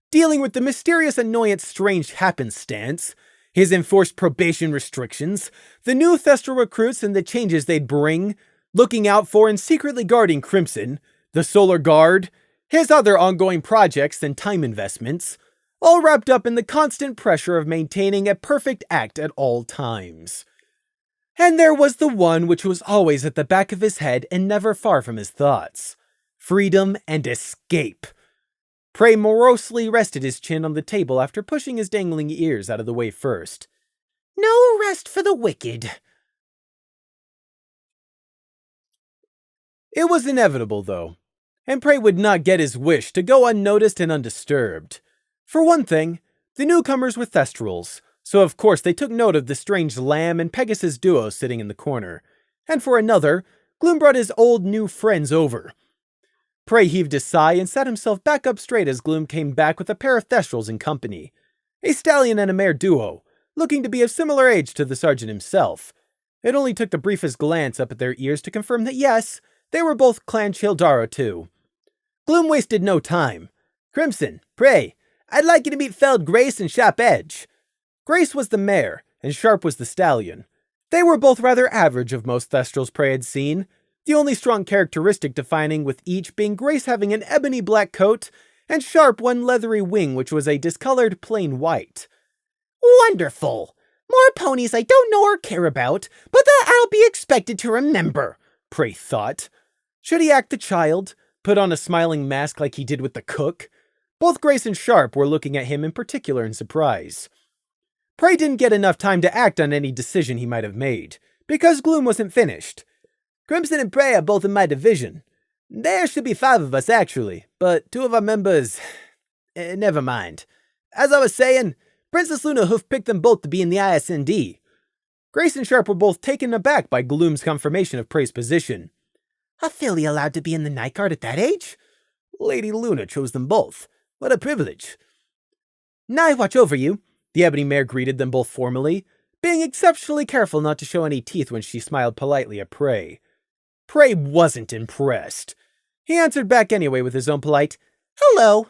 dealing with the mysterious annoyance strange happenstance, his enforced probation restrictions, the new Thestral recruits and the changes they'd bring, looking out for and secretly guarding Crimson, the Solar Guard, his other ongoing projects and time investments, all wrapped up in the constant pressure of maintaining a perfect act at all times. And there was the one which was always at the back of his head and never far from his thoughts: freedom and escape. Prey morosely rested his chin on the table after pushing his dangling ears out of the way first. No rest for the wicked. It was inevitable, though, and Prey would not get his wish to go unnoticed and undisturbed. For one thing, the newcomers were Thestrals, so of course they took note of the strange Lamb and Pegasus duo sitting in the corner. And for another, Gloom brought his old new friends over. Prey heaved a sigh and sat himself back up straight as Gloom came back with a pair of Thestrals in company. A stallion and a mare duo, looking to be of similar age to the sergeant himself. It only took the briefest glance up at their ears to confirm that yes, they were both Clan Childara too. Gloom wasted no time. "Crimson, Prey, I'd like you to meet Feld Grace and Sharp Edge." Grace was the mare, and Sharp was the stallion. They were both rather average of most Thestrals Prey had seen, the only strong characteristic defining with each being Grace having an ebony black coat, and Sharp one leathery wing which was a discolored plain white. Wonderful! More ponies I don't know or care about, but that I'll be expected to remember, Prey thought. Should he act the child, put on a smiling mask like he did with the cook? Both Grace and Sharp were looking at him in particular in surprise. Prey didn't get enough time to act on any decision he might have made, because Gloom wasn't finished. "Crimson and Prey are both in my division. There should be 5 of us, actually, but 2 of our members... never mind. As I was saying, Princess Luna Hoof picked them both to be in the ISND. Grace and Sharp were both taken aback by Gloom's confirmation of Prey's position. A filly allowed to be in the night guard at that age? Lady Luna chose them both. What a privilege. "I watch over you," the ebony mare greeted them both formally, being exceptionally careful not to show any teeth when she smiled politely at Prey. Prey wasn't impressed. He answered back anyway with his own polite, "Hello."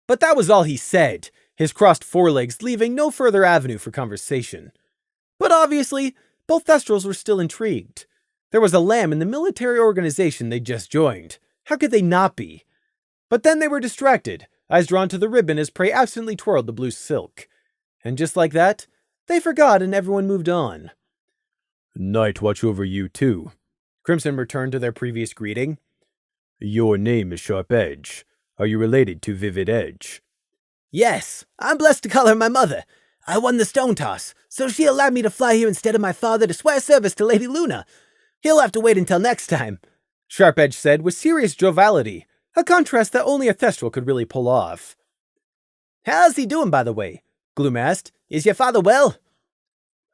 But that was all he said, his crossed forelegs leaving no further avenue for conversation. But obviously, both Thestrals were still intrigued. There was a lamb in the military organization they'd just joined. How could they not be? But then they were distracted, eyes drawn to the ribbon as Prey absently twirled the blue silk. And just like that, they forgot and everyone moved on. "Night watch over you too." Crimson returned to their previous greeting. "Your name is Sharp Edge. Are you related to Vivid Edge?" "Yes, I'm blessed to call her my mother. I won the stone toss, so she allowed me to fly here instead of my father to swear service to Lady Luna. He'll have to wait until next time," Sharp Edge said with serious joviality, a contrast that only a Thestral could really pull off. "How's he doing, by the way?" Gloom asked. "Is your father well?"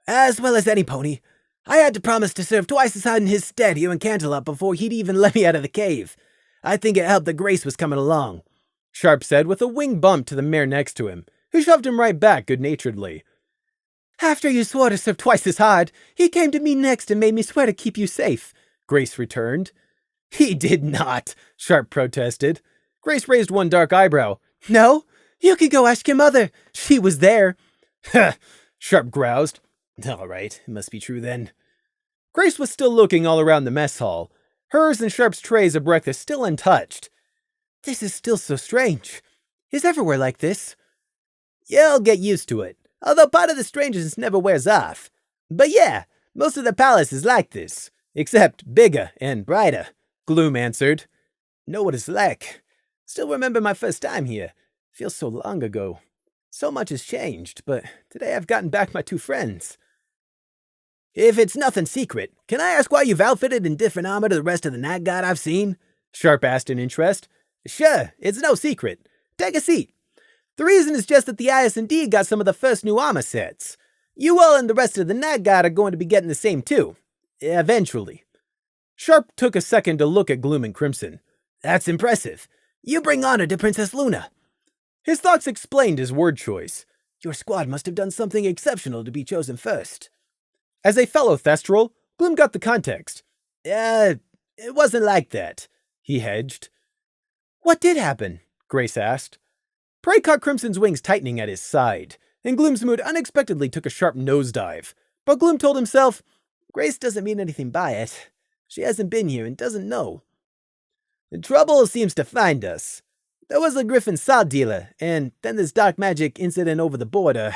"As well as any pony. I had to promise to serve twice as hard in his stead here in Canterlot before he'd even let me out of the cave. I think it helped that Grace was coming along," Sharp said with a wing bump to the mare next to him, who shoved him right back good-naturedly. "After you swore to serve twice as hard, he came to me next and made me swear to keep you safe," Grace returned. "He did not," Sharp protested. Grace raised one dark eyebrow. "No? You could go ask your mother. She was there." "Huh," Sharp groused. "All right, it must be true then." Grace was still looking all around the mess hall, hers and Sharp's trays of breakfast still untouched. "This is still so strange. Is everywhere like this?" "You'll get used to it, although part of the strangeness never wears off. But yeah, most of the palace is like this, except bigger and brighter," Gloom answered. "Know what it's like. Still remember my first time here. Feels so long ago. So much has changed, but today I've gotten back my 2 friends." "If it's nothing secret, can I ask why you've outfitted in different armor to the rest of the Night Guard I've seen?" Sharp asked in interest. "Sure, it's no secret. Take a seat. The reason is just that the ISND got some of the first new armor sets. You all and the rest of the Night Guard are going to be getting the same too. Eventually." Sharp took a second to look at Gloom and Crimson. "That's impressive. You bring honor to Princess Luna." His thoughts explained his word choice. "Your squad must have done something exceptional to be chosen first." As a fellow Thestral, Gloom got the context. It wasn't like that," he hedged. "What did happen?" Grace asked. Prey caught Crimson's wings tightening at his side, and Gloom's mood unexpectedly took a sharp nosedive. But Gloom told himself, Grace doesn't mean anything by it. She hasn't been here and doesn't know. The trouble seems to find us. There was a Griffin sod dealer, and then this dark magic incident over the border.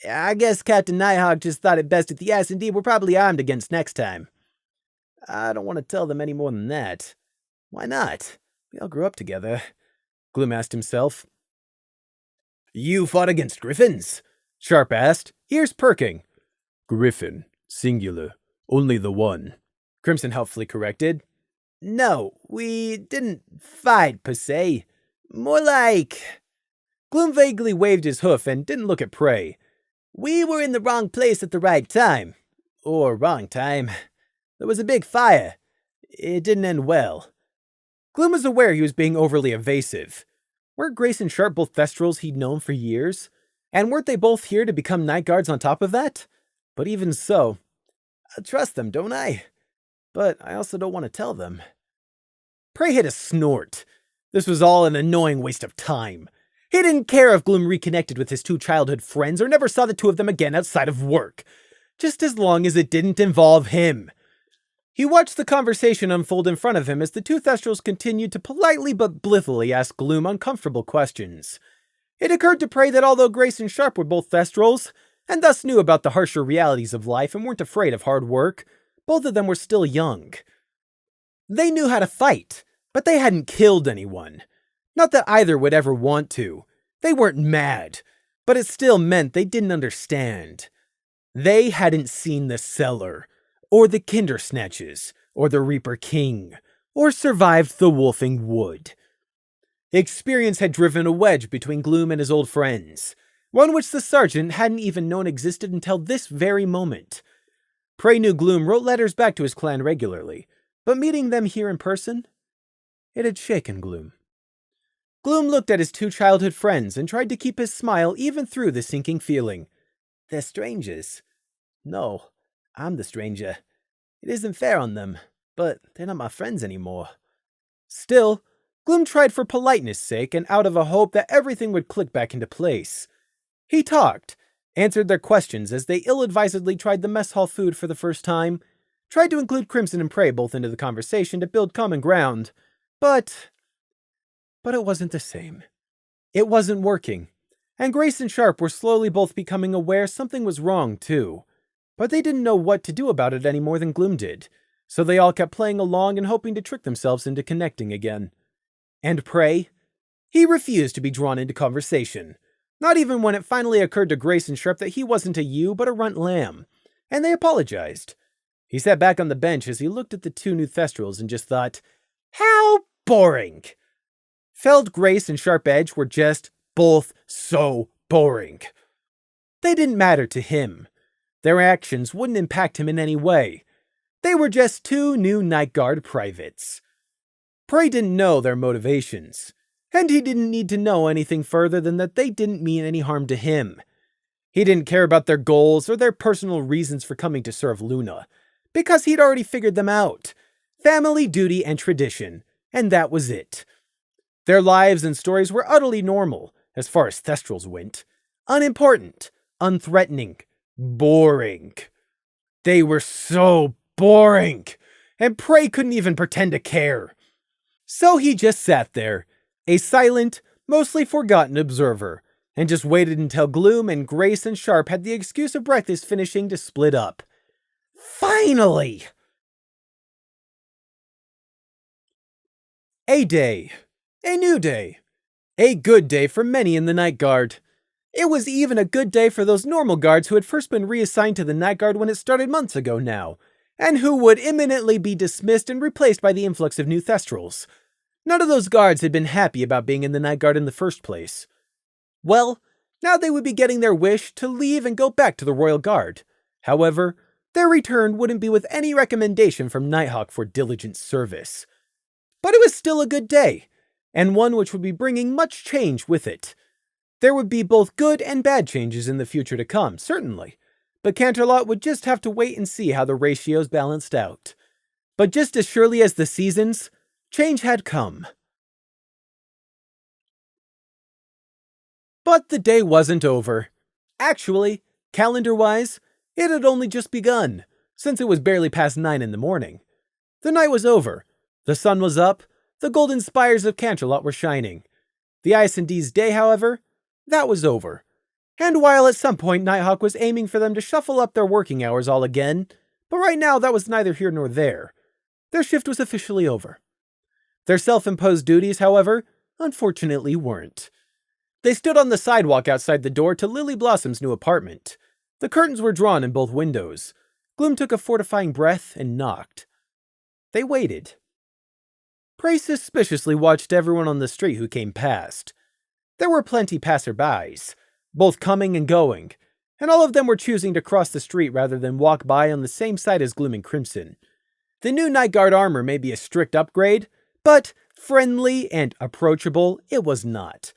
I guess Captain Nighthawk just thought it best if the S&D were probably armed against next time. I don't want to tell them any more than that. Why not? We all grew up together. Gloom asked himself. You fought against Griffins? Sharp asked, ears perking. Griffin, singular, only the one. Crimson helpfully corrected. No, we didn't fight, per se. More like... Gloom vaguely waved his hoof and didn't look at Prey. We were in the wrong place at the right time. Or wrong time. There was a big fire. It didn't end well. Gloom was aware he was being overly evasive. Weren't Grace and Sharp both Thestrals he'd known for years? And weren't they both here to become night guards on top of that? But even so, I trust them, don't I? But I also don't want to tell them. Prey hit a snort. This was all an annoying waste of time. He didn't care if Gloom reconnected with his two childhood friends or never saw the two of them again outside of work. Just as long as it didn't involve him. He watched the conversation unfold in front of him as the two Thestrals continued to politely but blithely ask Gloom uncomfortable questions. It occurred to Prey that although Grace and Sharp were both Thestrals, and thus knew about the harsher realities of life and weren't afraid of hard work, both of them were still young. They knew how to fight, but they hadn't killed anyone. Not that either would ever want to. They weren't mad, but it still meant they didn't understand. They hadn't seen the Cellar, or the Kindersnatches, or the Reaper King, or survived the Wolfing Wood. Experience had driven a wedge between Gloom and his old friends, one which the sergeant hadn't even known existed until this very moment. Prey knew Gloom wrote letters back to his clan regularly, but meeting them here in person, it had shaken Gloom. Gloom looked at his two childhood friends and tried to keep his smile even through the sinking feeling. They're strangers. No, I'm the stranger. It isn't fair on them, but they're not my friends anymore. Still, Gloom tried for politeness' sake and out of a hope that everything would click back into place. He talked, answered their questions as they ill-advisedly tried the mess hall food for the first time, tried to include Crimson and Prey both into the conversation to build common ground, but it wasn't the same. It wasn't working, and Grace and Sharp were slowly both becoming aware something was wrong too. But they didn't know what to do about it any more than Gloom did, so they all kept playing along and hoping to trick themselves into connecting again. And Prey? He refused to be drawn into conversation, not even when it finally occurred to Grace and Sharp that he wasn't a ewe but a runt lamb, and they apologized. He sat back on the bench as he looked at the two new Thestrals and just thought, how boring! Feld, Grace, and Sharp Edge were just both so boring. They didn't matter to him. Their actions wouldn't impact him in any way. They were just two new Night Guard privates. Prey didn't know their motivations, and he didn't need to know anything further than that they didn't mean any harm to him. He didn't care about their goals or their personal reasons for coming to serve Luna, because he'd already figured them out. Family, duty, and tradition, and that was it. Their lives and stories were utterly normal, as far as Thestrals went. Unimportant, unthreatening, boring. They were so boring, and Prey couldn't even pretend to care. So he just sat there, a silent, mostly forgotten observer, and just waited until Gloom and Grace and Sharp had the excuse of breakfast finishing to split up. Finally! A day. A new day. A good day for many in the Night Guard. It was even a good day for those normal guards who had first been reassigned to the Night Guard when it started months ago now, and who would imminently be dismissed and replaced by the influx of new Thestrals. None of those guards had been happy about being in the Night Guard in the first place. Well, now they would be getting their wish to leave and go back to the Royal Guard. However, their return wouldn't be with any recommendation from Nighthawk for diligent service. But it was still a good day, and one which would be bringing much change with it. There would be both good and bad changes in the future to come, certainly, but Canterlot would just have to wait and see how the ratios balanced out. But just as surely as the seasons, change had come. But the day wasn't over. Actually, calendar-wise, it had only just begun, since it was barely past 9 in the morning. The night was over. The sun was up. The golden spires of Canterlot were shining. The Ice&D's day, however, that was over. And while at some point Nighthawk was aiming for them to shuffle up their working hours all again, but right now that was neither here nor there. Their shift was officially over. Their self-imposed duties, however, unfortunately weren't. They stood on the sidewalk outside the door to Lily Blossom's new apartment. The curtains were drawn in both windows. Gloom took a fortifying breath and knocked. They waited. Prey suspiciously watched everyone on the street who came past. There were plenty passerbys, both coming and going, and all of them were choosing to cross the street rather than walk by on the same side as Gloom and Crimson. The new Night Guard armor may be a strict upgrade, but friendly and approachable it was not.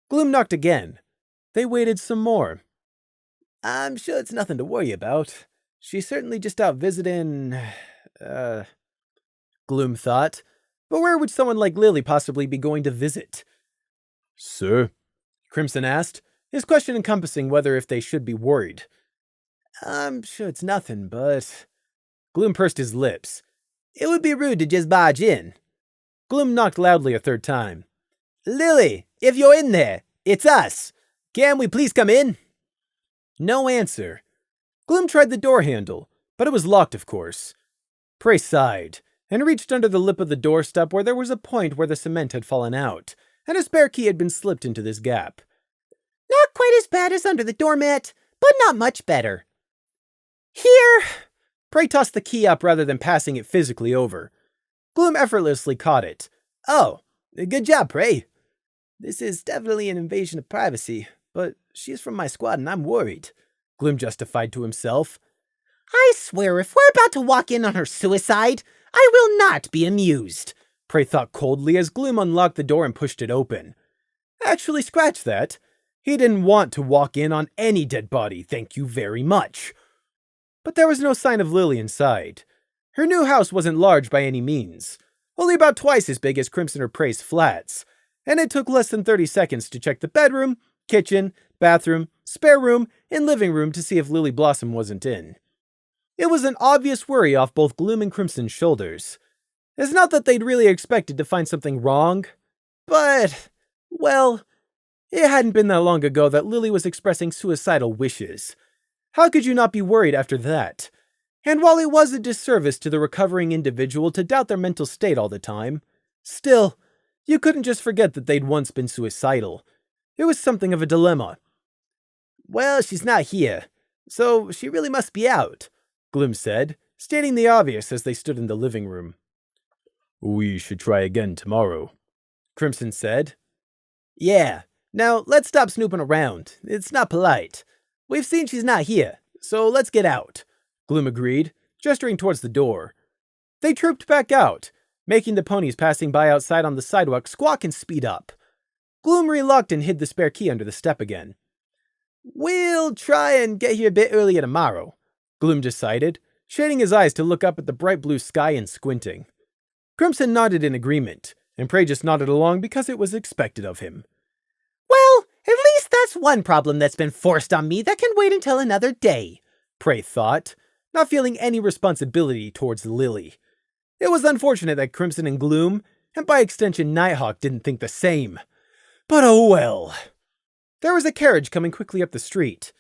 Gloom knocked again. They waited some more. I'm sure it's nothing to worry about. She's certainly just out visiting... Gloom thought. But where would someone like Lily possibly be going to visit? Sir? Crimson asked, his question encompassing whether if they should be worried. I'm sure it's nothing, but... Gloom pursed his lips. It would be rude to just barge in. Gloom knocked loudly a third time. Lily, if you're in there, it's us. Can we please come in? No answer. Gloom tried the door handle, but it was locked, of course. Prey sighed, and reached under the lip of the doorstep where there was a point where the cement had fallen out, and a spare key had been slipped into this gap. Not quite as bad as under the doormat, but not much better. Here! Prey tossed the key up rather than passing it physically over. Gloom effortlessly caught it. Oh, good job, Prey. This is definitely an invasion of privacy, but she's from my squad and I'm worried, Gloom justified to himself. I swear if we're about to walk in on her suicide, I will not be amused, Prey thought coldly as Gloom unlocked the door and pushed it open. Actually, scratch that. He didn't want to walk in on any dead body, thank you very much. But there was no sign of Lily inside. Her new house wasn't large by any means, only about twice as big as Crimson or Prey's flats, and it took less than 30 seconds to check the bedroom, kitchen, bathroom, spare room, and living room to see if Lily Blossom wasn't in. It was an obvious worry off both Gloom and Crimson's shoulders. It's not that they'd really expected to find something wrong, but, well, it hadn't been that long ago that Lily was expressing suicidal wishes. How could you not be worried after that? And while it was a disservice to the recovering individual to doubt their mental state all the time, still, you couldn't just forget that they'd once been suicidal. It was something of a dilemma. Well, she's not here, so she really must be out, Gloom said, stating the obvious as they stood in the living room. We should try again tomorrow, Crimson said. Yeah, now let's stop snooping around. It's not polite. We've seen she's not here, so let's get out, Gloom agreed, gesturing towards the door. They trooped back out, making the ponies passing by outside on the sidewalk squawk and speed up. Gloom relocked and hid the spare key under the step again. We'll try and get here a bit earlier tomorrow, Gloom decided, shading his eyes to look up at the bright blue sky and squinting. Crimson nodded in agreement, and Prey just nodded along because it was expected of him. Well, at least that's one problem that's been forced on me that can wait until another day, Prey thought, not feeling any responsibility towards Lily. It was unfortunate that Crimson and Gloom, and by extension Nighthawk, didn't think the same. But oh well. There was a carriage coming quickly up the street.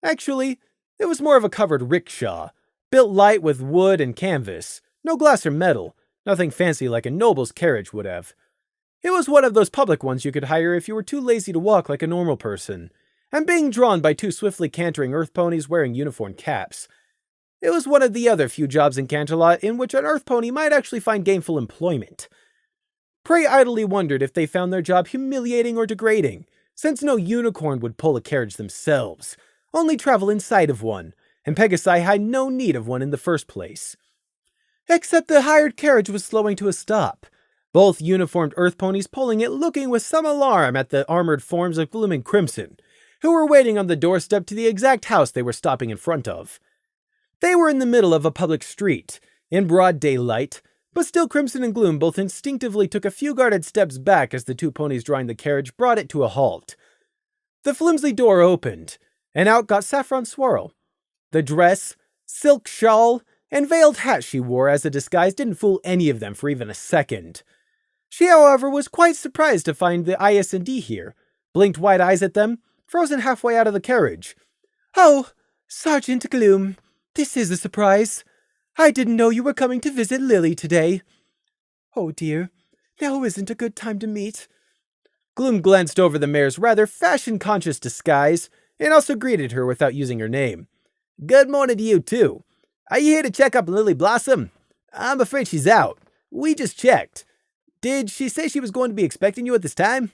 Actually, it was more of a covered rickshaw, built light with wood and canvas, no glass or metal, nothing fancy like a noble's carriage would have. It was one of those public ones you could hire if you were too lazy to walk like a normal person, and being drawn by two swiftly cantering earth ponies wearing uniform caps. It was one of the other few jobs in Canterlot in which an earth pony might actually find gainful employment. Prey idly wondered if they found their job humiliating or degrading, since no unicorn would pull a carriage themselves, only travel inside of one, and Pegasi had no need of one in the first place. Except the hired carriage was slowing to a stop, both uniformed earth ponies pulling it looking with some alarm at the armored forms of Gloom and Crimson, who were waiting on the doorstep to the exact house they were stopping in front of. They were in the middle of a public street, in broad daylight, but still Crimson and Gloom both instinctively took a few guarded steps back as the two ponies drawing the carriage brought it to a halt. The flimsy door opened, and out got Saffron Swirl. The dress, silk shawl, and veiled hat she wore as a disguise didn't fool any of them for even a second. She, however, was quite surprised to find the IS&D here, blinked wide eyes at them, frozen halfway out of the carriage. "Oh, Sergeant Gloom, this is a surprise. I didn't know you were coming to visit Lily today. Oh dear, now isn't a good time to meet." Gloom glanced over the mayor's rather fashion-conscious disguise and also greeted her without using her name. "Good morning to you, too. Are you here to check up Lily Blossom? I'm afraid she's out. We just checked. Did she say she was going to be expecting you at this time?"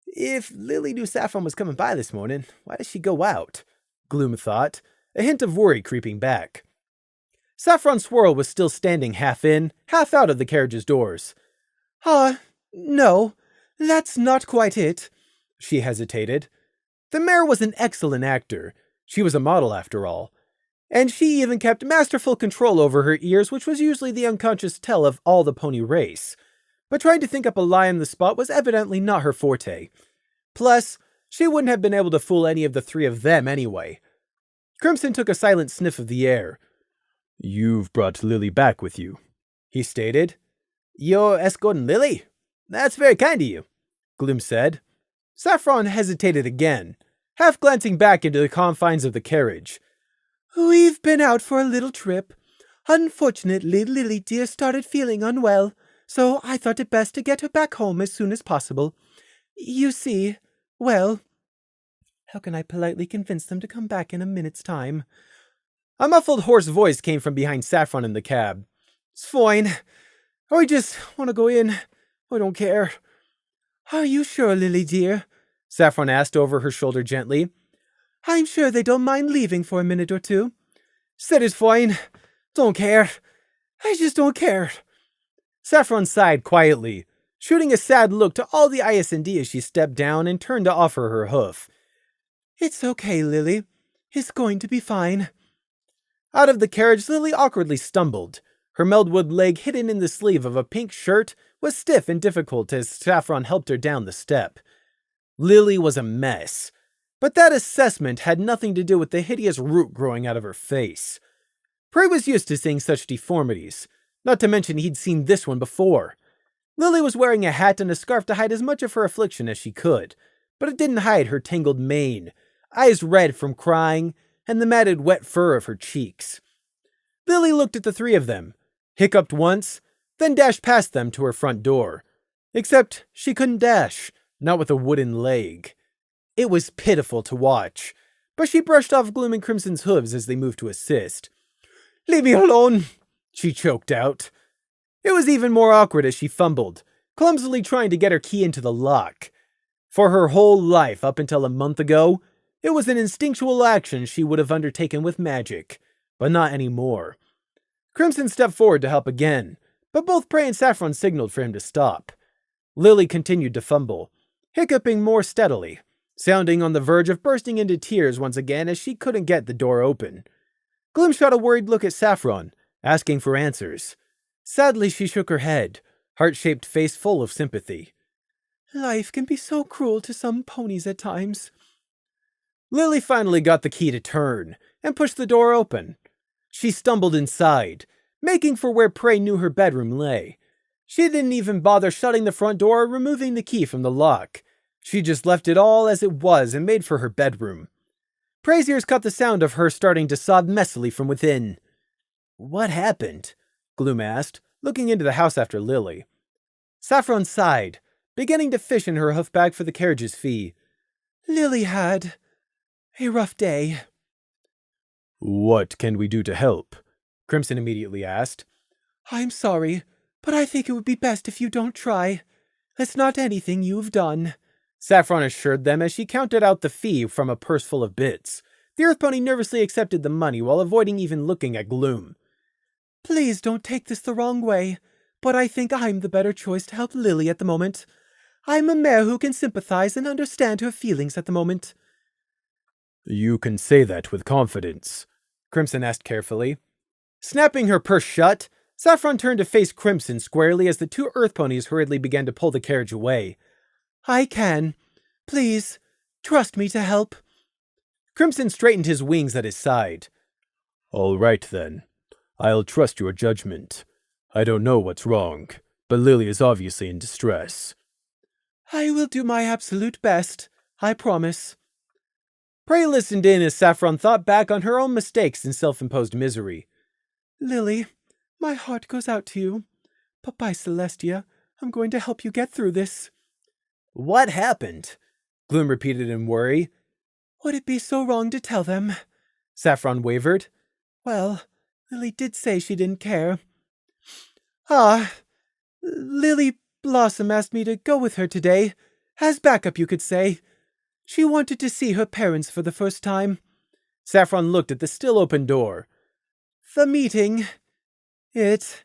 If Lily knew Saffron was coming by this morning, why does she go out? Gloom thought, a hint of worry creeping back. Saffron Swirl was still standing half in, half out of the carriage's doors. No, that's not quite it," she hesitated. The mare was an excellent actor. She was a model, after all. And she even kept masterful control over her ears, which was usually the unconscious tell of all the pony race. But trying to think up a lie on the spot was evidently not her forte. Plus, she wouldn't have been able to fool any of the three of them anyway. Crimson took a silent sniff of the air. "You've brought Lily back with you," he stated. "You're escorting Lily? That's very kind of you," Gloom said. Saffron hesitated again, half glancing back into the confines of the carriage. "We've been out for a little trip. Unfortunately, Lily dear started feeling unwell, so I thought it best to get her back home as soon as possible. You see, well, how can I politely convince them to come back in a minute's time?" A muffled, hoarse voice came from behind Saffron in the cab. "It's fine. I just want to go in. I don't care." "Are you sure, Lily dear?" Saffron asked over her shoulder gently. "I'm sure they don't mind leaving for a minute or two." "Said it's fine. Don't care. I just don't care." Saffron sighed quietly, shooting a sad look to all the IS&D as she stepped down and turned to offer her hoof. "It's okay, Lily. It's going to be fine." Out of the carriage, Lily awkwardly stumbled. Her meldwood leg hidden in the sleeve of a pink shirt was stiff and difficult as Saffron helped her down the step. Lily was a mess, but that assessment had nothing to do with the hideous root growing out of her face. Prey was used to seeing such deformities, not to mention he'd seen this one before. Lily was wearing a hat and a scarf to hide as much of her affliction as she could, but it didn't hide her tangled mane, eyes red from crying, and the matted wet fur of her cheeks. Lily looked at the three of them, hiccuped once, then dashed past them to her front door. Except she couldn't dash, not with a wooden leg. It was pitiful to watch, but she brushed off Gloom and Crimson's hooves as they moved to assist. "Leave me alone," she choked out. It was even more awkward as she fumbled, clumsily trying to get her key into the lock. For her whole life up until a month ago, it was an instinctual action she would have undertaken with magic, but not anymore. Crimson stepped forward to help again, but both Prey and Saffron signaled for him to stop. Lily continued to fumble, hiccuping more steadily, sounding on the verge of bursting into tears once again as she couldn't get the door open. Gloom shot a worried look at Saffron, asking for answers. Sadly, she shook her head, heart-shaped face full of sympathy. "Life can be so cruel to some ponies at times." Lily finally got the key to turn, and pushed the door open. She stumbled inside, making for where Prey knew her bedroom lay. She didn't even bother shutting the front door or removing the key from the lock. She just left it all as it was and made for her bedroom. Prey's ears caught the sound of her starting to sob messily from within. "What happened?" Gloom asked, looking into the house after Lily. Saffron sighed, beginning to fish in her hoof bag for the carriage's fee. "Lily had a rough day." "What can we do to help?" Crimson immediately asked. "I'm sorry, but I think it would be best if you don't try. It's not anything you've done," Saffron assured them as she counted out the fee from a purse full of bits. The Earth Pony nervously accepted the money while avoiding even looking at Gloom. "Please don't take this the wrong way, but I think I'm the better choice to help Lily at the moment. I'm a mare who can sympathize and understand her feelings at the moment." "You can say that with confidence?" Crimson asked carefully. Snapping her purse shut, Saffron turned to face Crimson squarely as the two Earth Ponies hurriedly began to pull the carriage away. "I can. Please, trust me to help." Crimson straightened his wings at his side. "All right, then. I'll trust your judgment. I don't know what's wrong, but Lily is obviously in distress. I will do my absolute best, I promise. Prey listened in as Saffron thought back on her own mistakes and self-imposed misery. Lily, my heart goes out to you. But by Celestia, I'm going to help you get through this. What happened? Gloom repeated in worry. Would it be so wrong to tell them? Saffron wavered. Well, Lily did say she didn't care. Lily Blossom asked me to go with her today, as backup, you could say. She wanted to see her parents for the first time. Saffron looked at the still open door. The meeting, it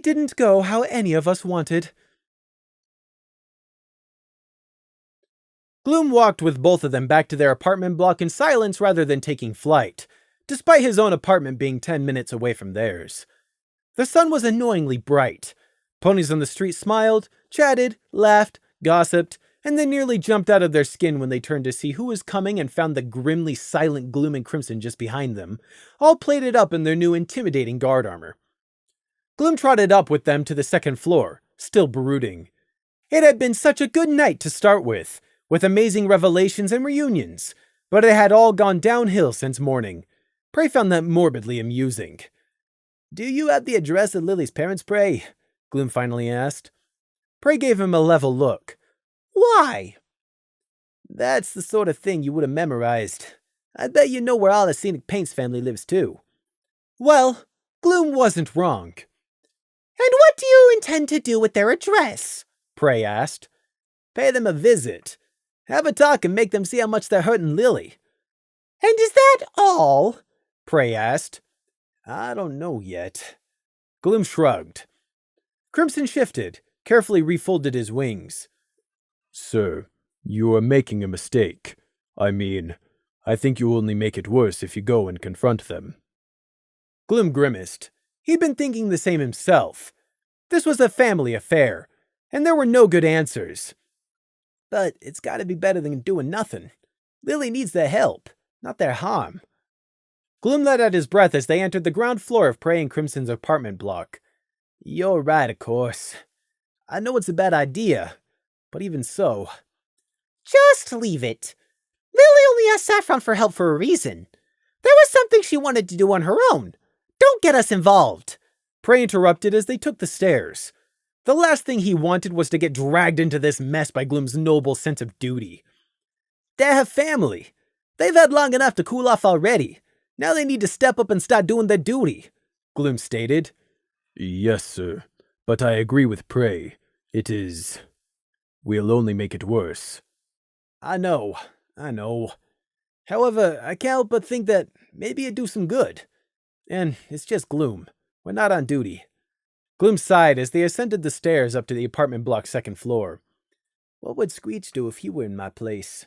didn't go how any of us wanted. Gloom walked with both of them back to their apartment block in silence rather than taking flight, despite his own apartment being 10 minutes away from theirs. The sun was annoyingly bright. Ponies on the street smiled, chatted, laughed, gossiped, and then nearly jumped out of their skin when they turned to see who was coming and found the grimly silent Gloom and Crimson just behind them, all plated up in their new intimidating guard armor. Gloom trotted up with them to the second floor, still brooding. It had been such a good night to start with amazing revelations and reunions, but it had all gone downhill since morning. Prey found that morbidly amusing. Do you have the address of Lily's parents, Prey? Gloom finally asked. Prey gave him a level look. Why? That's the sort of thing you would have memorized. I bet you know where all the Scenic Paint's family lives too. Well, Gloom wasn't wrong. And what do you intend to do with their address? Prey asked. Pay them a visit. Have a talk and make them see how much they're hurting Lily. And is that all? Prey asked. I don't know yet. Gloom shrugged. Crimson shifted, carefully refolded his wings. Sir, you are making a mistake. I think you only make it worse if you go and confront them. Gloom grimaced. He'd been thinking the same himself. This was a family affair, and there were no good answers. But it's gotta be better than doing nothing. Lily needs their help, not their harm. Gloom let out his breath as they entered the ground floor of Prey and Crimson's apartment block. You're right, of course. I know it's a bad idea, but even so. Just leave it. Lily only asked Saffron for help for a reason. There was something she wanted to do on her own. Don't get us involved. Prey interrupted as they took the stairs. The last thing he wanted was to get dragged into this mess by Gloom's noble sense of duty. They have family. They've had long enough to cool off already. Now they need to step up and start doing their duty, Gloom stated. Yes, sir, but I agree with Prey. We'll only make it worse. I know. However, I can't help but think that maybe it'd do some good. And it's just Gloom. We're not on duty. Gloom sighed as they ascended the stairs up to the apartment block's second floor. What would Screech do if he were in my place?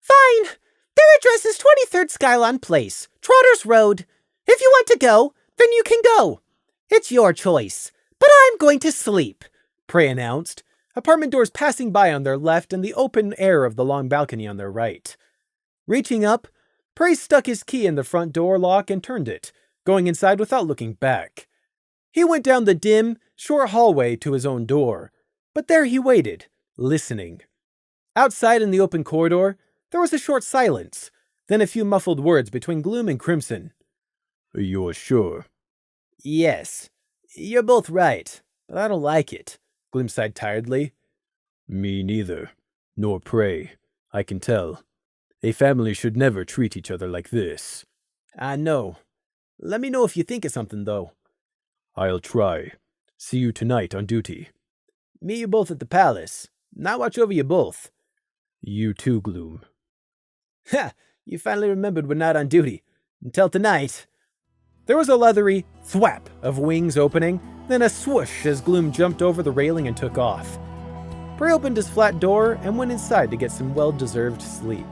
Fine! Their address is 23rd Skylon Place, Trotters Road. If you want to go, then you can go. It's your choice. But I'm going to sleep, Prey announced, apartment doors passing by on their left and the open air of the long balcony on their right. Reaching up, Prey stuck his key in the front door lock and turned it, going inside without looking back. He went down the dim, short hallway to his own door, but there he waited, listening. Outside in the open corridor, there was a short silence, then a few muffled words between Gloom and Crimson. You're sure? Yes. You're both right, but I don't like it, Gloom sighed tiredly. Me neither. Nor Prey. I can tell. A family should never treat each other like this. I know. Let me know if you think of something, though. I'll try. See you tonight on duty. Meet you both at the palace. Now watch over you both. You too, Gloom. Ha! You finally remembered we're not on duty. Until tonight. There was a leathery thwap of wings opening, then a swoosh as Gloom jumped over the railing and took off. Prey opened his flat door and went inside to get some well-deserved sleep.